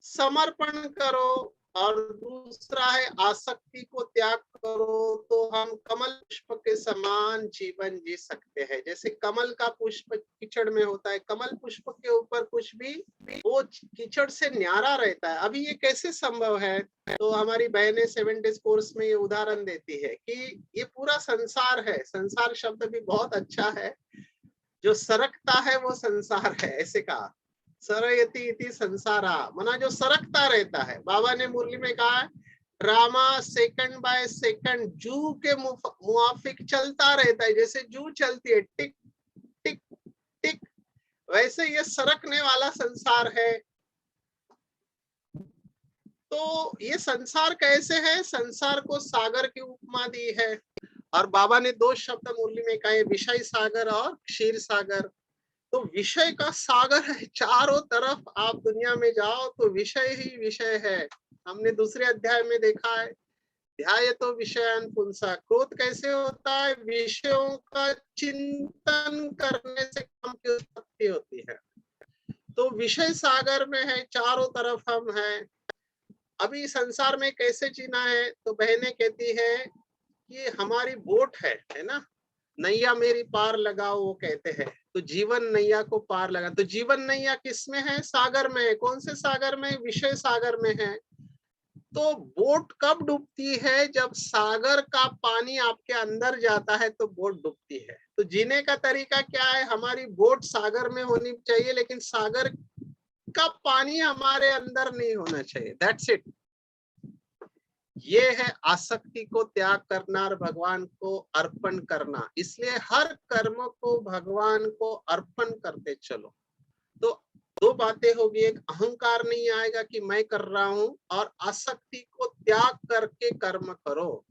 समर्पण करो, और दूसरा है आसक्ति को त्याग करो, तो हम कमल पुष्प के समान जीवन जी सकते हैं। जैसे कमल का पुष्प कीचड़ में होता है, कमल पुष्प के ऊपर कुछ भी वो कीचड़ से न्यारा रहता है। अभी ये कैसे संभव है? तो हमारी बहनें 7 डेज कोर्स में ये उदाहरण देती है कि ये पूरा संसार है, संसार शब्द भी बहुत अच्छा है, जो सरकता है वो संसार है, ऐसे कहा, सरयति इति संसारा, माना जो सरकता रहता है। बाबा ने मुरली में कहा है ड्रामा सेकंड बाय सेकंड जू के मुआफिक चलता रहता है, जैसे जू चलती है, टिक टिक टिक वैसे ये सरकने वाला संसार है। तो ये संसार कैसे है? संसार को सागर की उपमा दी है और बाबा ने दो शब्द मुरली में कहे, विषय सागर और क्षीर सागर। तो विषय का सागर है, चारों तरफ आप दुनिया में जाओ तो विषय ही विषय है। हमने दूसरे अध्याय में देखा है, ध्याय तो विषयान पुंसा। क्रोध कैसे होता है? विषयों का चिंतन करने से काम की उत्पत्ति होती है। तो विषय सागर में है, चारों तरफ हम हैं। अभी संसार में कैसे जीना है? तो बहनें कहती है कि हमारी बोट है ना, नैया मेरी पार लगाओ, वो कहते हैं। तो जीवन नैया को पार लगा। तो जीवन नैया किसमें है? सागर में है। कौन से सागर में? विषय सागर में है। तो बोट कब डूबती है? जब सागर का पानी आपके अंदर जाता है तो बोट डूबती है। तो जीने का तरीका क्या है? हमारी बोट सागर में होनी चाहिए, लेकिन सागर का पानी हमारे अंदर नहीं होना चाहिए। That's it. ये है आसक्ति को त्याग करना और भगवान को अर्पण करना। इसलिए हर कर्म को भगवान को अर्पण करते चलो। तो दो बातें होगी, एक अहंकार नहीं आएगा कि मैं कर रहा हूं, और आसक्ति को त्याग करके कर्म करो।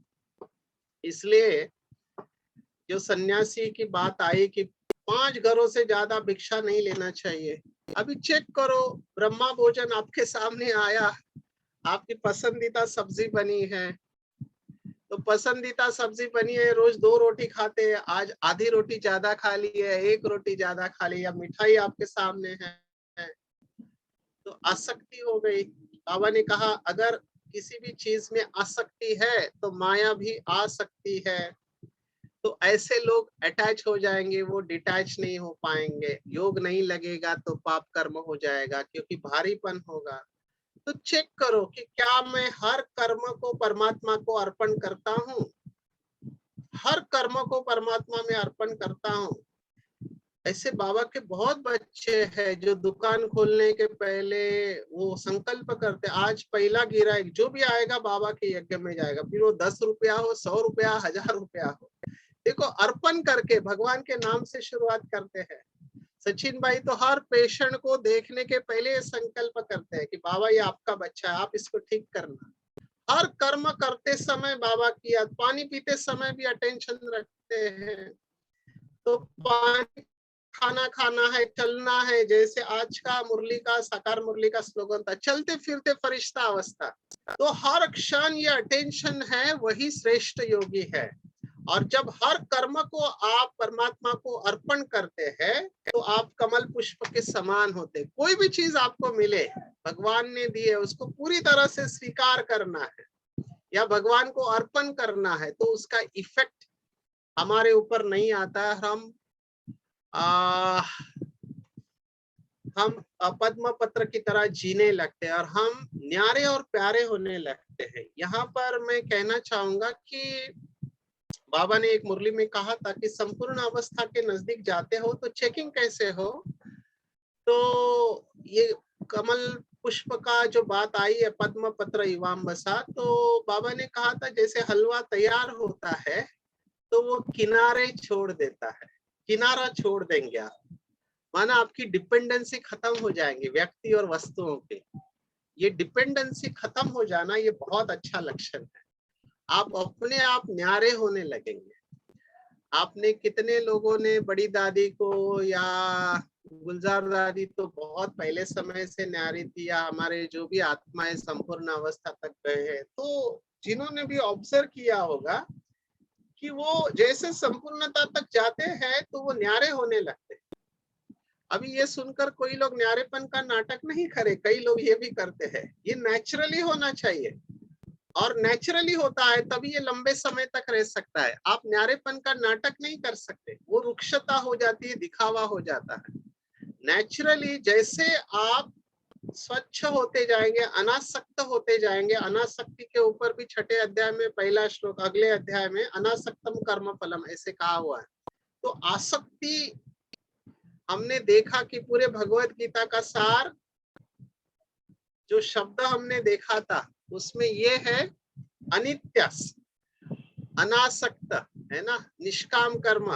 इसलिए जो सन्यासी की बात आई कि 5 घरों से ज्यादा भिक्षा नहीं लेना चाहिए। अभी चेक करो, ब्रह्मा भोजन आपके सामने आया, आपकी पसंदीदा सब्जी बनी है, तो पसंदीदा सब्जी बनी है, रोज 2 रोटी खाते हैं, आज आधी रोटी ज्यादा खा ली है, 1 रोटी ज्यादा खा ली, या मिठाई आपके सामने है, तो आसक्ति हो गई। बाबा ने कहा अगर किसी भी चीज में आसक्ति है तो माया भी आ सकती है। तो ऐसे लोग अटैच हो जाएंगे, वो डिटैच नहीं हो पाएंगे। योग नहीं लगेगा तो पाप कर्म हो जाएगा, क्योंकि भारीपन होगा। तो चेक करो कि क्या मैं हर कर्म को परमात्मा को अर्पण करता हूँ? हर कर्म को परमात्मा में अर्पण करता हूँ। ऐसे बाबा के बहुत बच्चे हैं जो दुकान खोलने के पहले वो संकल्प करते, आज पहला गिराएक जो भी आएगा बाबा के यज्ञ में जाएगा, फिर वो 10 रुपया हो, 100 रुपया, 1000 रुपया हो। देखो, अर्पण करके भगवान के नाम से शुरुआत करते हैं। सचिन भाई तो हर पेशेंट को देखने के पहले संकल्प करते हैं कि बाबा ये आपका बच्चा है, आप इसको ठीक करना। हर कर्म करते समय बाबा की याद, पानी पीते समय भी अटेंशन रखते हैं। तो पानी, खाना खाना है, चलना है, जैसे आज का मुरली का, साकार मुरली का स्लोगन था, चलते फिरते फरिश्ता अवस्था। तो हर क्षण ये अटेंशन है, वही श्रेष्ठ योगी है। और जब हर कर्म को आप परमात्मा को अर्पण करते हैं तो आप कमल पुष्प के समान होते। कोई भी चीज आपको मिले, भगवान ने दी है, उसको पूरी तरह से स्वीकार करना है या भगवान को अर्पण करना है, तो उसका इफेक्ट हमारे ऊपर नहीं आता है। हम पद्म पत्र की तरह जीने लगते हैं और हम न्यारे और प्यारे होने लगते हैं। यहाँ पर मैं कहना चाहूंगा कि बाबा ने एक मुरली में कहा था कि संपूर्ण अवस्था के नजदीक जाते हो तो चेकिंग कैसे हो? तो ये कमल पुष्प का जो बात आई है, पद्म पत्र इवाम बसा, तो बाबा ने कहा था जैसे हलवा तैयार होता है तो वो किनारे छोड़ देता है, किनारा छोड़ देंगे आप, माना आपकी डिपेंडेंसी खत्म हो जाएंगे व्यक्ति और वस्तुओं पे। ये डिपेंडेंसी खत्म हो जाना ये बहुत अच्छा लक्षण है। आप अपने आप न्यारे होने लगेंगे। आपने कितने लोगों ने बड़ी दादी को या गुलजार दादी तो बहुत पहले समय से न्यारी थी, या हमारे जो भी आत्माएं संपूर्ण अवस्था तक गए हैं, तो जिन्होंने भी ऑब्जर्व किया होगा कि वो जैसे संपूर्णता तक जाते हैं तो वो न्यारे होने लगते हैं। अभी ये सुनकर कोई लोग न्यारेपन का नाटक नहीं करे, कई लोग ये भी करते हैं। ये नेचुरली होना चाहिए और नेचुरली होता है तभी ये लंबे समय तक रह सकता है। आप न्यारेपन का नाटक नहीं कर सकते, वो रुक्षता हो जाती है, दिखावा हो जाता है। नेचुरली जैसे आप स्वच्छ होते जाएंगे, अनासक्त होते जाएंगे, अनासक्ति के ऊपर भी 6ठे अध्याय में पहला श्लोक, अगले अध्याय में अनासक्तम कर्म फलम ऐसे कहा हुआ है। तो आसक्ति, हमने देखा कि पूरे भगवत गीता का सार जो शब्द हमने देखा था उसमें ये है अनित्यस, अनासक्त है ना, निष्काम कर्म,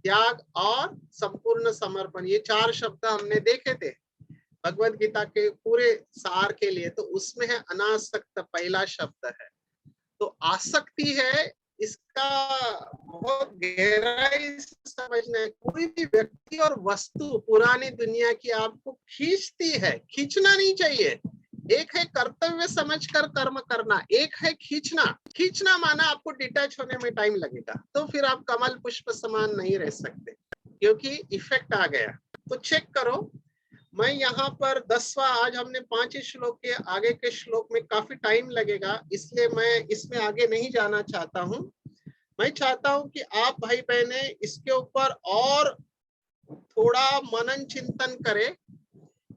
त्याग और संपूर्ण समर्पण, ये 4 शब्द हमने देखे थे भगवत गीता के पूरे सार के लिए। तो उसमें है अनासक्त, पहला शब्द है। तो आसक्ति है, इसका बहुत गहराई से समझना है। कोई भी व्यक्ति और वस्तु पुरानी दुनिया की आपको खींचती है, खींचना नहीं चाहिए। एक है कर्तव्य समझकर कर्म करना, एक है खींचना। खींचना माना आपको डिटैच होने में टाइम लगेगा, तो फिर आप कमल पुष्प समान नहीं रह सकते, क्योंकि इफेक्ट आ गया। तो चेक करो, मैं यहाँ पर 10वां, आज हमने 5 ही श्लोक के, आगे के श्लोक में काफी टाइम लगेगा, इसलिए मैं इसमें आगे नहीं जाना चाहता हूँ। मैं चाहता हूँ कि आप भाई बहने इसके ऊपर और थोड़ा मनन चिंतन करें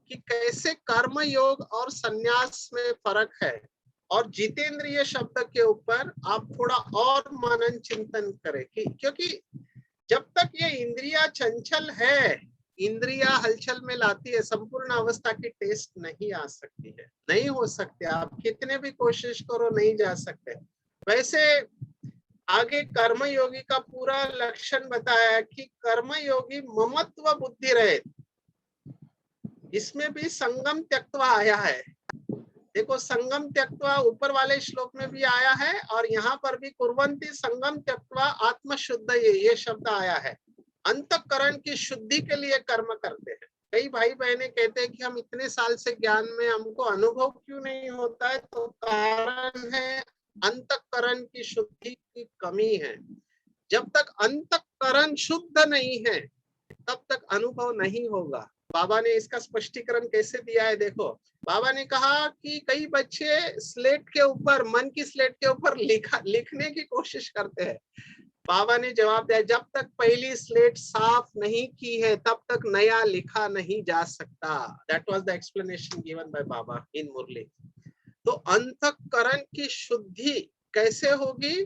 कि कैसे कर्म योग और संन्यास में फर्क है, और जितेंद्रिय शब्द के ऊपर आप थोड़ा और मनन चिंतन करें कि क्योंकि जब तक ये इंद्रिया चंचल है, इंद्रिया हलचल में लाती है, संपूर्ण अवस्था की टेस्ट नहीं आ सकती है, नहीं हो सकते। आप कितने भी कोशिश करो नहीं जा सकते। वैसे आगे कर्मयोगी का पूरा लक्षण बताया कि कर्मयोगी ममत्व बुद्धि रहे, इसमें भी संगम त्यक्त्वा आया है। देखो, संगम त्यक्त्वा ऊपर वाले श्लोक में भी आया है, और यहाँ पर भी कुर्वन्ति संगम त्यक्त्वा आत्मशुद्ध, ये शब्द आया है। अंतःकरण की शुद्धि के लिए कर्म करते हैं। कई भाई बहने कहते हैं कि हम इतने साल से ज्ञान में, हमको अनुभव क्यों नहीं होता है? तो कारण है अंतःकरण की शुद्धि की कमी है। जब तक अंतःकरण शुद्ध नहीं है तब तक अनुभव नहीं होगा। बाबा ने इसका स्पष्टीकरण कैसे दिया है, देखो। बाबा ने कहा कि कई बच्चे स्लेट के ऊपर, मन की स्लेट के ऊपर लिखने की कोशिश करते हैं। बाबा ने जवाब दिया, जब तक पहली स्लेट साफ नहीं की है तब तक नया लिखा नहीं जा सकता। That was the explanation given by बाबा इन मुरली। तो अंतःकरण की शुद्धि कैसे होगी?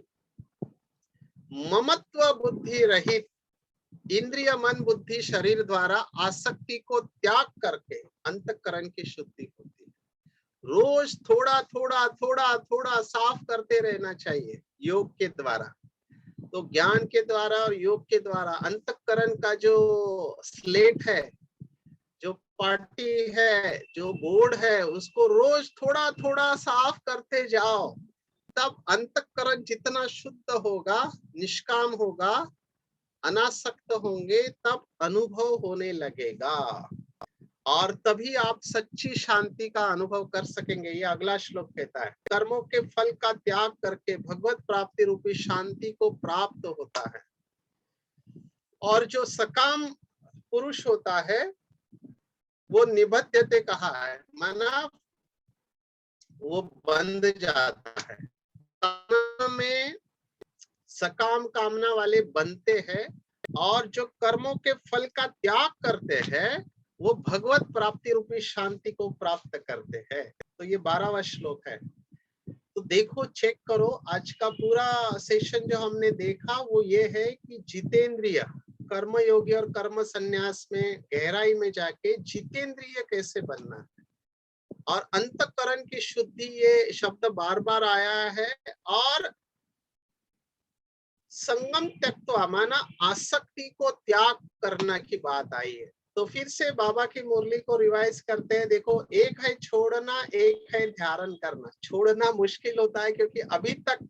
ममत्व बुद्धि रहित, इंद्रिय मन बुद्धि शरीर द्वारा आसक्ति को त्याग करके अंतःकरण की शुद्धि होती है। रोज थोड़ा थोड़ा थोड़ा थोड़ा साफ करते रहना चाहिए योग के द्वारा। तो ज्ञान के द्वारा और योग के द्वारा अंतःकरण का जो स्लेट है, जो पार्टी है, जो बोर्ड है, उसको रोज थोड़ा थोड़ा साफ करते जाओ। तब अंतःकरण जितना शुद्ध होगा, निष्काम होगा, अनासक्त होंगे, तब अनुभव होने लगेगा, और तभी आप सच्ची शांति का अनुभव कर सकेंगे। ये अगला श्लोक कहता है, कर्मों के फल का त्याग करके भगवत प्राप्ति रूपी शांति को प्राप्त होता है। और जो सकाम पुरुष होता है वो निबद्धते कहा है, माना वो बंध जाता है। कामना में सकाम कामना वाले बनते हैं, और जो कर्मों के फल का त्याग करते हैं वो भगवत प्राप्ति रूपी शांति को प्राप्त करते हैं। तो ये 12वां श्लोक है। तो देखो, चेक करो, आज का पूरा सेशन जो हमने देखा वो ये है कि जितेंद्रिय कर्म योगी और कर्म संन्यास में गहराई में जाके जितेंद्रिय कैसे बनना है, और अंतःकरण की शुद्धि, ये शब्द बार बार आया है। और संगम त्यक्त्वा माना आसक्ति को त्याग करना की बात आई है। तो फिर से बाबा की मुरली को रिवाइज करते हैं। देखो, एक है छोड़ना, एक है धारण करना। छोड़ना मुश्किल होता है क्योंकि अभी तक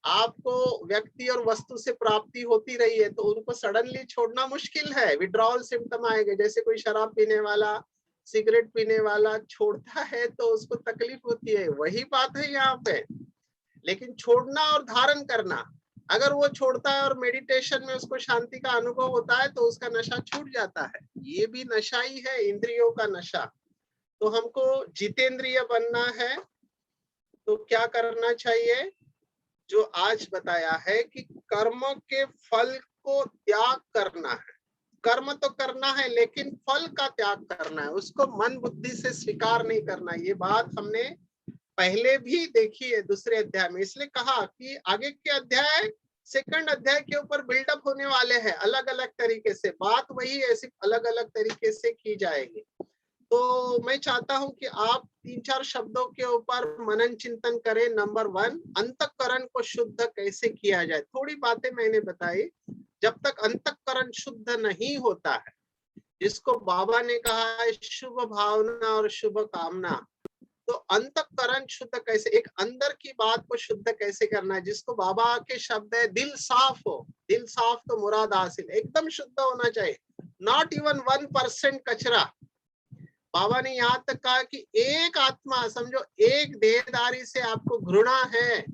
आपको व्यक्ति और वस्तु से प्राप्ति होती रही है, तो उनको सडनली छोड़ना मुश्किल है। विड्रॉल सिम्टम आएंगे, जैसे कोई शराब पीने वाला, सिगरेट पीने वाला छोड़ता है तो उसको तकलीफ होती है, वही बात है यहाँ पे। लेकिन छोड़ना और धारण करना, अगर वो छोड़ता है और मेडिटेशन में उसको शांति का अनुभव होता है तो उसका नशा छूट जाता है। ये भी नशा ही है, इंद्रियों का नशा। तो हमको जितेंद्रिय बनना है, तो क्या करना चाहिए? जो आज बताया है कि कर्म के फल को त्याग करना है। कर्म तो करना है लेकिन फल का त्याग करना है, उसको मन बुद्धि से स्वीकार नहीं करना। ये बात हमने पहले भी देखी है दूसरे अध्याय में, इसलिए कहा कि आगे के अध्याय, सेकंड अध्याय के ऊपर बिल्डअप होने वाले हैं अलग अलग तरीके से। बात वही ऐसी अलग अलग तरीके से की जाएगी। तो मैं चाहता हूं कि आप 3-4 शब्दों के ऊपर मनन चिंतन करें। नंबर 1, अंतःकरण को शुद्ध कैसे किया जाए। थोड़ी बातें मैंने बताई, जब तक अंतःकरण शुद्ध नहीं होता है, जिसको बाबा ने कहा है शुभ भावना और शुभ कामना, तो अंतःकरण शुद्ध कैसे, एक अंदर की बात को शुद्ध कैसे करना है, जिसको बाबा के शब्द है दिल साफ हो, दिल साफ तो मुराद हासिल, एकदम शुद्ध होना चाहिए, नॉट इवन 1% कचरा। बाबा ने यहाँ तक कहा कि एक आत्मा, समझो एक देहदारी से आपको घृणा है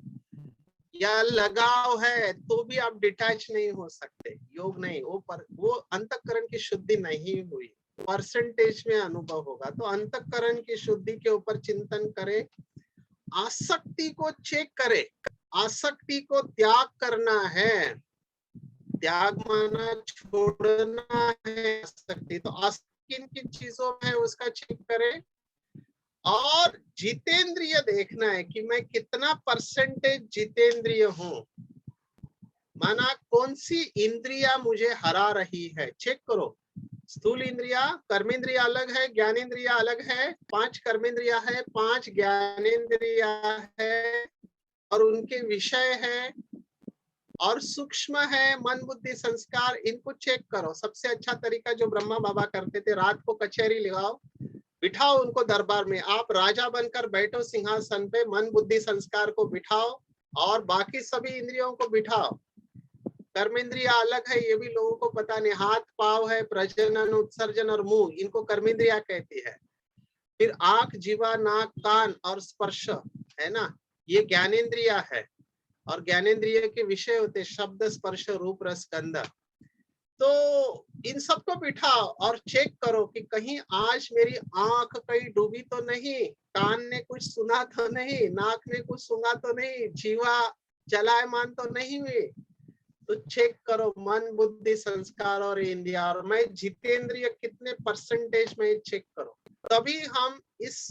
या लगाव है तो भी आप डिटैच नहीं हो सकते, योग नहीं, वो अंतःकरण की शुद्धि नहीं हुई, परसेंटेज में अनुभव होगा। तो अंतःकरण की शुद्धि के ऊपर चिंतन करे, आसक्ति को चेक करे, आसक्ति को त्याग करना है, त्याग माना छोड़ना है आसक्ति, तो आसक्ति किन किन चीजों में है उसका चेक करे, और जितेंद्रिय देखना है कि मैं कितना परसेंटेज जितेंद्रिय हूं, माना कौन सी इंद्रिया मुझे हरा रही है, चेक करो। स्थूल इंद्रिया, कर्मेंद्रिया अलग है, ज्ञानेंद्रिया अलग है, 5 कर्मेंद्रिया है, 5 ज्ञानेंद्रिया है और उनके विषय है और सूक्ष्म है मन बुद्धि संस्कार, इनको चेक करो। सबसे अच्छा तरीका जो ब्रह्मा बाबा करते थे, रात को कचहरी लगाओ, बिठाओ उनको दरबार में, आप राजा बनकर बैठो सिंहासन पे, मन बुद्धि संस्कार को बिठाओ और बाकी सभी इंद्रियों को बिठाओ। कर्मेंद्रिया अलग है, ये भी लोगों को पता नहीं, हाथ पाव है, प्रजनन उत्सर्जन और मुंह, इनको कर्मेंद्रिया कहती है। फिर आंख जीवा नाक कान और स्पर्श है ना, ये ज्ञानेंद्रिया है, और ज्ञानेंद्रिय के विषय होते शब्द स्पर्श रूप रस गंध। तो इन सबको बिठाओ और चेक करो कि कहीं आज मेरी आंख कहीं डूबी तो नहीं, कान ने कुछ सुना तो नहीं, नाक ने कुछ सुना तो नहीं, जीवा चलायमान तो नहीं हुई। तो चेक करो मन बुद्धि संस्कार और इंद्रिया, और मैं जितेंद्रिय कितने परसेंटेज में, चेक करो। तभी हम इस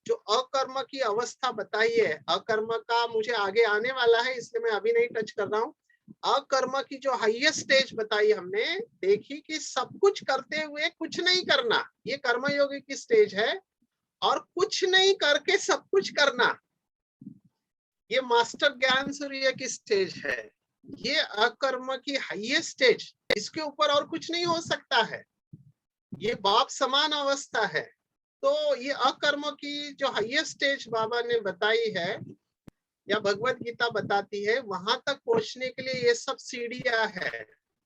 जो अकर्म की अवस्था बताई है, अकर्म का मुझे आगे आने वाला है इसलिए मैं अभी नहीं टच कर रहा हूँ, अकर्म की जो हाईएस्ट स्टेज बताई हमने, देखी कि सब कुछ करते हुए कुछ नहीं करना, ये कर्मयोगी की स्टेज है, और कुछ नहीं करके सब कुछ करना, ये मास्टर ज्ञान सूर्य की स्टेज है। ये अकर्म की हाईएस्ट स्टेज, इसके ऊपर और कुछ नहीं हो सकता है, ये बाप समान अवस्था है। तो ये अकर्म की जो हाईएस्ट स्टेज बाबा ने बताई है या भगवत गीता बताती है, वहां तक पहुंचने के लिए ये सब सीढ़ियां है।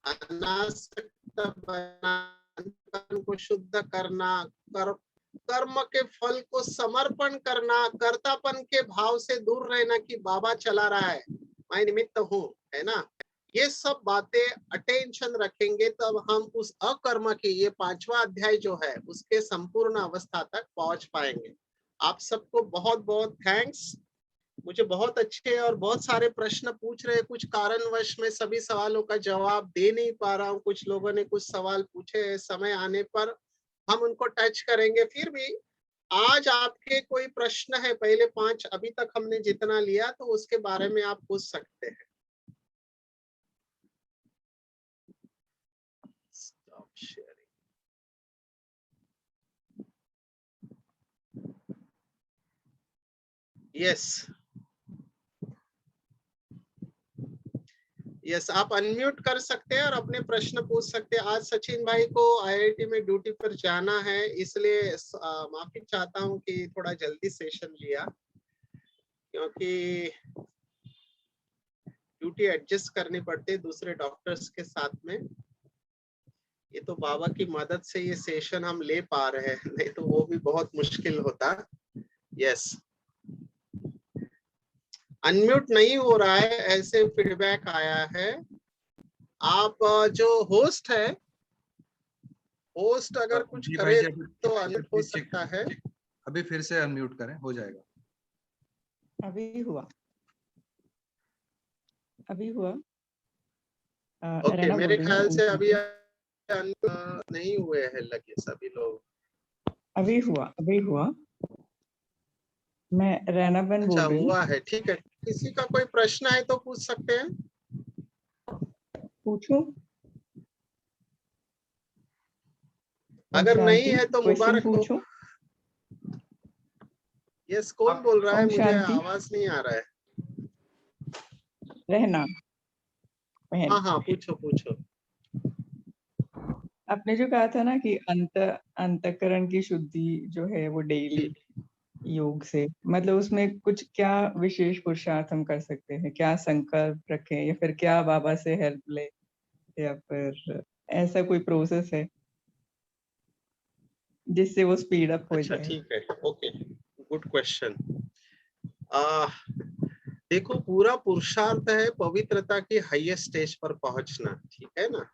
अनासक्त बनना, को शुद्ध करना, कर्म के फल को समर्पण करना, कर्तापन के भाव से दूर रहना कि बाबा चला रहा है, मैं निमित्त हूँ, है ना, ये सब बातें अटेंशन रखेंगे तब हम उस अकर्म की, ये 5वां अध्याय जो है उसके संपूर्ण अवस्था तक पहुंच पाएंगे। आप सबको बहुत बहुत थैंक्स। मुझे बहुत अच्छे और बहुत सारे प्रश्न पूछ रहे, कुछ कारणवश मैं सभी सवालों का जवाब दे नहीं पा रहा हूँ, कुछ लोगों ने कुछ सवाल पूछे, समय आने पर हम उनको टच करेंगे। फिर भी आज आपके कोई प्रश्न है, पहले 5 अभी तक हमने जितना लिया, तो उसके बारे में आप पूछ सकते हैं। यस यस, आप अनम्यूट कर सकते हैं और अपने प्रश्न पूछ सकते हैं। आज सचिन भाई को आईआईटी में ड्यूटी पर जाना है, इसलिए माफी चाहता हूं कि थोड़ा जल्दी सेशन लिया, क्योंकि ड्यूटी एडजस्ट करनी पड़ती है दूसरे डॉक्टर्स के साथ में। ये तो बाबा की मदद से ये सेशन हम ले पा रहे हैं, नहीं तो वो भी बहुत मुश्किल होता। यस, अनम्यूट नहीं हो रहा है, ऐसे फीडबैक आया है। आप जो होस्ट है, होस्ट अगर कुछ करे तो अनम्यूट हो सकता है। अभी फिर से अनम्यूट करें, हो जाएगा। अभी हुआ, अभी हुआ। ओके, मेरे ख्याल से अभी नहीं हुए हैं लगे सभी लोग। अभी हुआ, अभी हुआ। मैं रैना बन बोल रही हूँ। हुआ है, ठीक है। किसी का कोई प्रश्न है तो पूछ सकते हैं। पूछूं? अगर नहीं है तो मुबारक हो। पूछूं? यस, कौन बोल रहा है? मुझे शांति। आवाज नहीं आ रहा है। रहना। हाँ हाँ, पूछो पूछो। आपने जो कहा था ना कि अंतःकरण की शुद्धि जो है वो डेली योग से, मतलब उसमें कुछ क्या विशेष पुरुषार्थ हम कर सकते हैं? क्या संकल्प रखें या फिर क्या बाबा से हेल्प ले, या फिर ऐसा कोई प्रोसेस है जिससे वो स्पीड अप हो अच्छा, जाए? ठीक है, ओके, गुड क्वेश्चन। देखो, पूरा पुरुषार्थ है पवित्रता की हाईएस्ट स्टेज पर पहुंचना, ठीक है ना।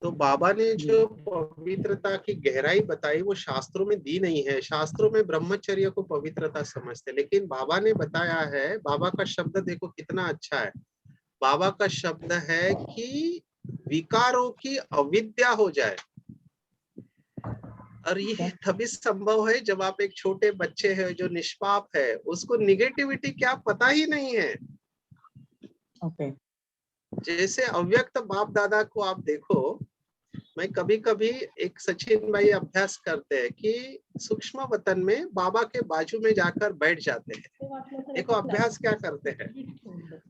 तो बाबा ने जो पवित्रता की गहराई बताई वो शास्त्रों में दी नहीं है। शास्त्रों में ब्रह्मचर्य को पवित्रता समझते, लेकिन बाबा ने बताया है, बाबा का शब्द देखो कितना अच्छा है। बाबा का शब्द है कि विकारों की अविद्या हो जाए, और ये तभी संभव है जब आप एक छोटे बच्चे हैं जो निष्पाप है, उसको निगेटिविटी क्या पता ही नहीं है। ओके। जैसे अव्यक्त बाप दादा को आप देखो, मैं कभी कभी एक सचिन भाई अभ्यास करते हैं कि सूक्ष्म वतन में बाबा के बाजू में जाकर बैठ जाते हैं। देखो अभ्यास क्या करते हैं,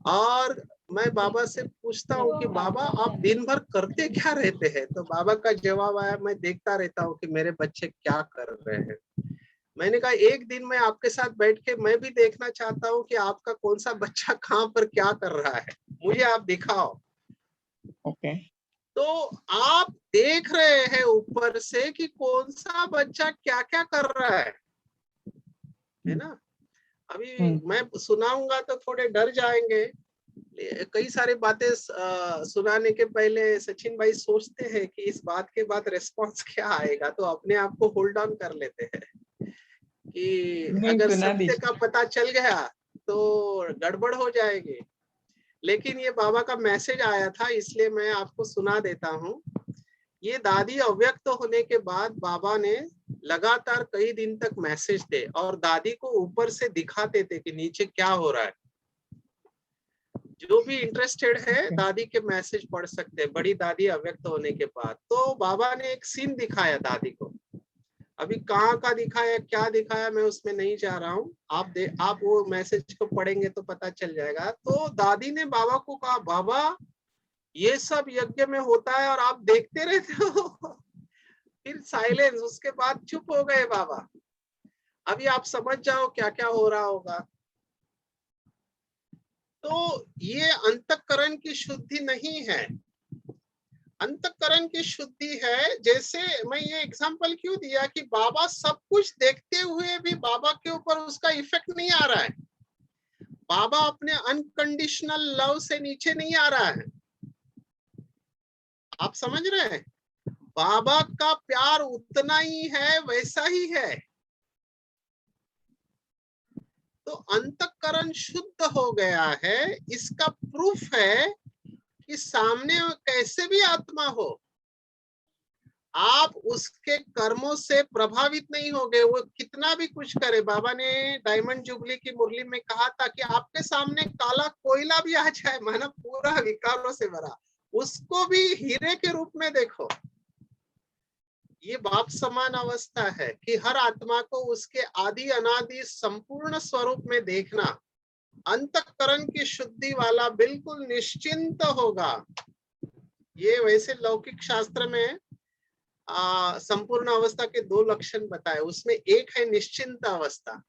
और मैं बाबा से पूछता हूँ कि बाबा आप दिन भर करते क्या रहते हैं, तो बाबा का जवाब आया, मैं देखता रहता हूँ कि मेरे बच्चे क्या कर रहे हैं। मैंने कहा एक दिन मैं आपके साथ बैठ के मैं भी देखना चाहता हूँ कि आपका कौन सा बच्चा कहाँ पर क्या कर रहा है, मुझे आप दिखाओ। ओके। तो आप देख रहे हैं ऊपर से कि कौन सा बच्चा क्या क्या कर रहा है ना। अभी मैं सुनाऊंगा तो थोड़े डर जाएंगे, कई सारी बातें सुनाने के पहले सचिन भाई सोचते हैं कि इस बात के बाद रिस्पांस क्या आएगा, तो अपने आप को होल्ड ऑन कर लेते हैं कि नहीं, अगर सुना सत्य का दीजिए। पता चल गया तो गड़बड़ हो जाएगी। लेकिन ये बाबा का मैसेज आया था, इसलिए मैं आपको सुना देता हूँ। ये दादी अव्यक्त होने के बाद बाबा ने लगातार कई दिन तक मैसेज दे, और दादी को ऊपर से दिखाते थे कि नीचे क्या हो रहा है। जो भी इंटरेस्टेड है दादी के मैसेज पढ़ सकते हैं, बड़ी दादी अव्यक्त होने के बाद। तो बाबा ने एक सीन दिखाया दादी को, अभी कहाँ का दिखाया, क्या दिखाया, मैं उसमें नहीं जा रहा हूँ। आप वो मैसेज को पढ़ेंगे तो पता चल जाएगा। तो दादी ने बाबा को कहा, बाबा ये सब यज्ञ में होता है और आप देखते रहते हो। फिर साइलेंस, उसके बाद चुप हो गए बाबा। अभी आप समझ जाओ क्या क्या हो रहा होगा। तो ये अंतःकरण की शुद्धि नहीं है। अंतःकरण की शुद्धि है, जैसे मैं ये एग्जांपल क्यों दिया कि बाबा सब कुछ देखते हुए भी बाबा के ऊपर उसका इफेक्ट नहीं आ रहा है। बाबा अपने अनकंडीशनल लव से नीचे नहीं आ रहा है। आप समझ रहे हैं, बाबा का प्यार उतना ही है, वैसा ही है। तो अंतःकरण शुद्ध हो गया है, इसका प्रूफ है कि सामने कैसे भी आत्मा हो, आप उसके कर्मों से प्रभावित नहीं हो गए, वो कितना भी कुछ करे। बाबा ने डायमंड जुबली की मुरली में कहा था कि आपके सामने काला कोयला भी आ जाए, माना पूरा विकारों से भरा, उसको भी हीरे के रूप में देखो। ये बाप समान अवस्था है कि हर आत्मा को उसके आदि अनादि संपूर्ण स्वरूप में देखना। अंतःकरण की शुद्धि वाला बिल्कुल निश्चिंत होगा। ये वैसे लौकिक शास्त्र में संपूर्ण अवस्था के दो लक्षण बताए, उसमें एक है निश्चिंत अवस्था,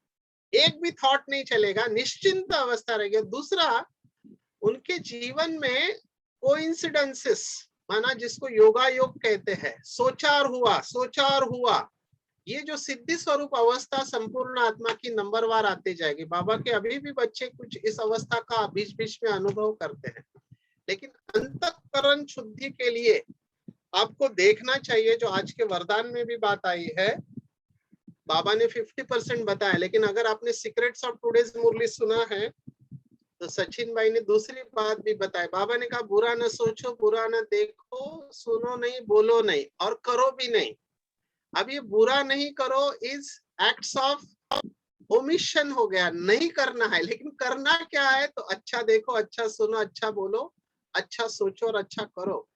एक भी थॉट नहीं चलेगा, निश्चिंत अवस्था रहेगी। दूसरा, उनके जीवन में कोइंसिडेंसेस, माना जिसको योगा योग कहते हैं, सोचार हुआ, ये जो सिद्धि स्वरूप अवस्था संपूर्ण आत्मा की नंबरवार आते जाएगी। बाबा के अभी भी बच्चे कुछ इस अवस्था का बीच बीच में अनुभव करते हैं। लेकिन अंतःकरण शुद्धि के लिए आपको देखना चाहिए, जो आज के वरदान में भी बात आई है, बाबा ने 50% बताया, लेकिन अगर आपने सीक्रेट्स ऑफ टुडेज मुरली सुना है तो सचिन भाई ने दूसरी बात भी बताई। बाबा ने कहा, बुरा न सोचो, बुरा न देखो, सुनो नहीं, बोलो नहीं, और करो भी नहीं। अब ये बुरा नहीं करो इज एक्ट्स ऑफ ओमिशन हो गया, नहीं करना है। लेकिन करना क्या है, तो अच्छा देखो, अच्छा सुनो, अच्छा बोलो, अच्छा सोचो और अच्छा करो।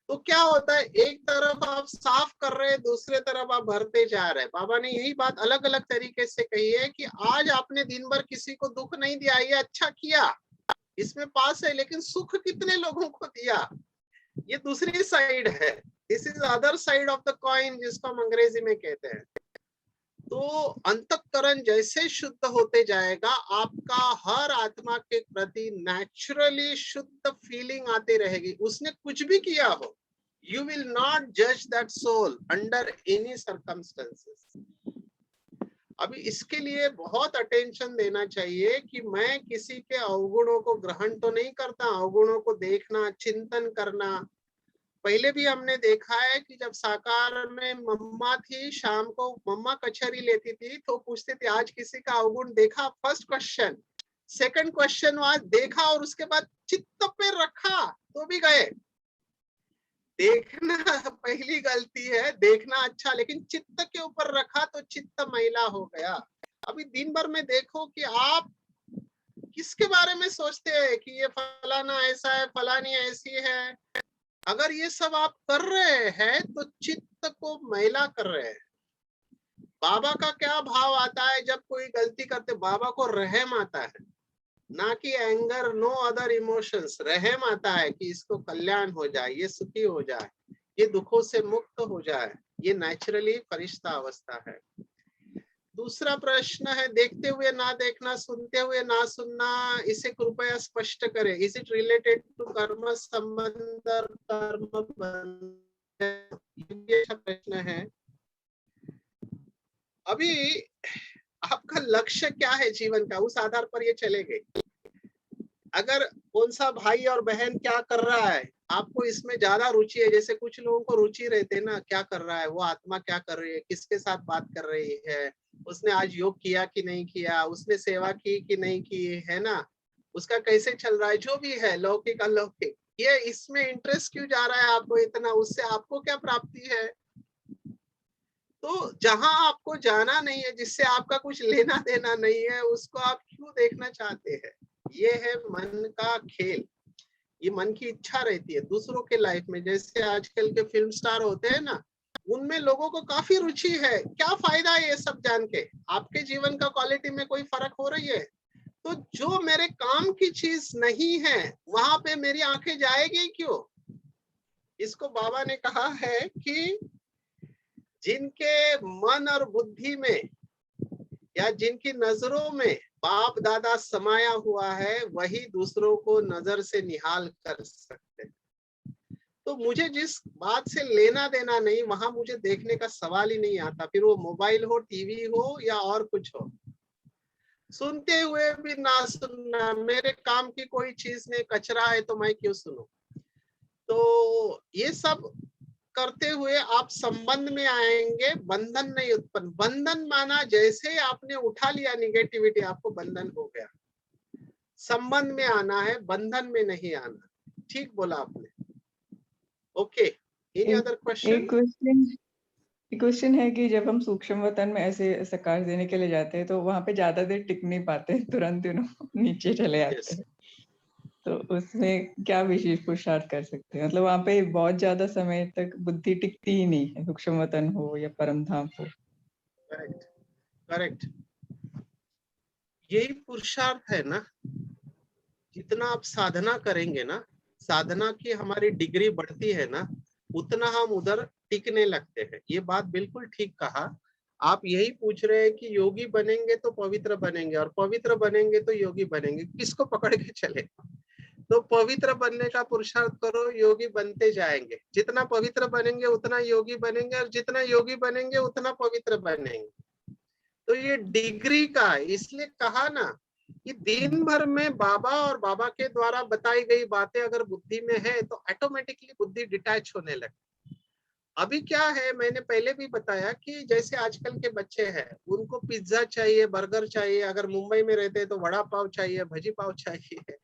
तो क्या होता है, एक तरफ आप साफ कर रहे हैं, दूसरे तरफ आप भरते जा रहे हैं। बाबा ने यही बात अलग अलग तरीके से कही है कि आज आपने दिन भर किसी को दुख नहीं दिया, ये अच्छा किया, इसमें पास है, लेकिन सुख कितने लोगों को दिया, ये दूसरी साइड है। This is other side of the coin, जिसको हम अंग्रेजी में कहते हैं। तो अंतःकरण जैसे शुद्ध होते जाएगा, आपका हर आत्मा के प्रति नेचुरली शुद्ध फीलिंग आती रहेगी। उसने कुछ भी किया हो, यू विल नॉट जज that soul under any circumstances. अभी इसके लिए बहुत अटेंशन देना चाहिए कि मैं किसी के अवगुणों को ग्रहण तो नहीं करता, अवगुणों को देखना, चिंतन करना। पहले भी हमने देखा है कि जब साकार में मम्मा थी, शाम को मम्मा कचहरी लेती थी तो पूछते थे आज किसी का अवगुण देखा, first question. Second question was देखा और उसके बाद चित्त पे रखा तो भी गए। देखना पहली गलती है, देखना अच्छा, लेकिन चित्त के ऊपर रखा तो चित्त मैला हो गया। अभी दिन भर में देखो कि आप किसके बारे में सोचते हैं कि ये फलाना ऐसा है, फलानी ऐसी है। अगर ये सब आप कर रहे हैं तो चित्त को मैला कर रहे हैं। बाबा का क्या भाव आता है जब कोई गलती करते? बाबा को रहम आता है, ना कि एंगर, नो अदर इमोशंस। रहम आता है कि इसको कल्याण हो जाए, ये सुखी हो जाए, ये दुखों से मुक्त हो जाए। ये नेचुरली फरिश्ता अवस्था है। दूसरा प्रश्न है, देखते हुए ना देखना, सुनते हुए ना सुनना, इसे कृपया स्पष्ट करें। इज इट रिलेटेड टू कर्म संबंध और कर्म बंध? ये अच्छा प्रश्न है। अभी आपका लक्ष्य क्या है जीवन का, उस आधार पर ये चलेंगे। अगर कौन सा भाई और बहन क्या कर रहा है, आपको इसमें ज्यादा रुचि है। जैसे कुछ लोगों को रुचि रहते ना, क्या कर रहा है वो आत्मा, क्या कर रही है, किसके साथ बात कर रही है, उसने आज योग किया कि नहीं किया, उसने सेवा की कि नहीं की, है ना, उसका कैसे चल रहा है, जो भी है, लौकिक अलौकिक, ये इसमें इंटरेस्ट क्यों जा रहा है आपको इतना? उससे आपको क्या प्राप्ति है? तो जहां आपको जाना नहीं है, जिससे आपका कुछ लेना देना नहीं है, उसको आप क्यों देखना चाहते हैं? ये है मन का खेल। ये मन की इच्छा रहती है दूसरों के लाइफ में। जैसे आजकल के फिल्म स्टार होते हैं ना, उनमें लोगों को काफी रुचि है। क्या फायदा है ये सब जान के? आपके जीवन का क्वालिटी में कोई फर्क हो रही है? तो जो मेरे काम की चीज नहीं है, वहां पे मेरी आंखें जाएगी क्यों? इसको बाबा ने कहा है कि जिनके मन और बुद्धि में या जिनकी नजरों में बाप दादा समाया हुआ है, वही दूसरों को नजर से निहाल कर सकते हैं। तो मुझे जिस बात से लेना देना नहीं, वहां मुझे देखने का सवाल ही नहीं आता। फिर वो मोबाइल हो, टीवी हो या और कुछ हो। सुनते हुए भी ना सुनना, मेरे काम की कोई चीज नहीं, कचरा है तो मैं क्यों सुनूं? तो ये सब करते हुए आप संबंध में आएंगे, बंधन नहीं उत्पन्न। बंधन माना जैसे ही आपने उठा लिया निगेटिविटी, आपको बंधन हो गया। संबंध में आना है, बंधन में नहीं आना। ठीक बोला आपने। Okay, any other question? Question है कि जब हम सूक्ष्म वतन में ऐसे सकार देने के लिए जाते हैं तो वहां पे ज्यादा देर टिक नहीं पाते, तुरंत नीचे चले आते हैं। तो उसमें क्या विशेष पुरुषार्थ कर सकते हैं? मतलब वहां पे बहुत ज्यादा समय तक बुद्धि टिकती ही नहीं है, सूक्ष्म वतन हो या परम धाम हो। Correct, correct. यही पुरुषार्थ है ना। जितना आप साधना करेंगे ना, साधना की हमारी डिग्री बढ़ती है ना, उतना हम उधर टिकने लगते हैं। ये बात बिल्कुल ठीक कहा। आप यही पूछ रहे हैं कि योगी बनेंगे तो पवित्र बनेंगे, और पवित्र बनेंगे तो योगी बनेंगे, किसको पकड़ के चले? तो पवित्र बनने का पुरुषार्थ करो, योगी बनते जाएंगे। जितना पवित्र बनेंगे उतना योगी बनेंगे, और जितना योगी बनेंगे उतना पवित्र बनेंगे। तो ये डिग्री का, इसलिए कहा ना कि दिन भर में बाबा और बाबा के द्वारा बताई गई बातें अगर बुद्धि में है तो ऑटोमेटिकली बुद्धि डिटैच होने लगती। अभी क्या है, मैंने पहले भी बताया कि जैसे आजकल के बच्चे हैं, उनको पिज्जा चाहिए, बर्गर चाहिए, अगर मुंबई में रहते हैं तो वड़ा पाव चाहिए, भजी पाव चाहिए।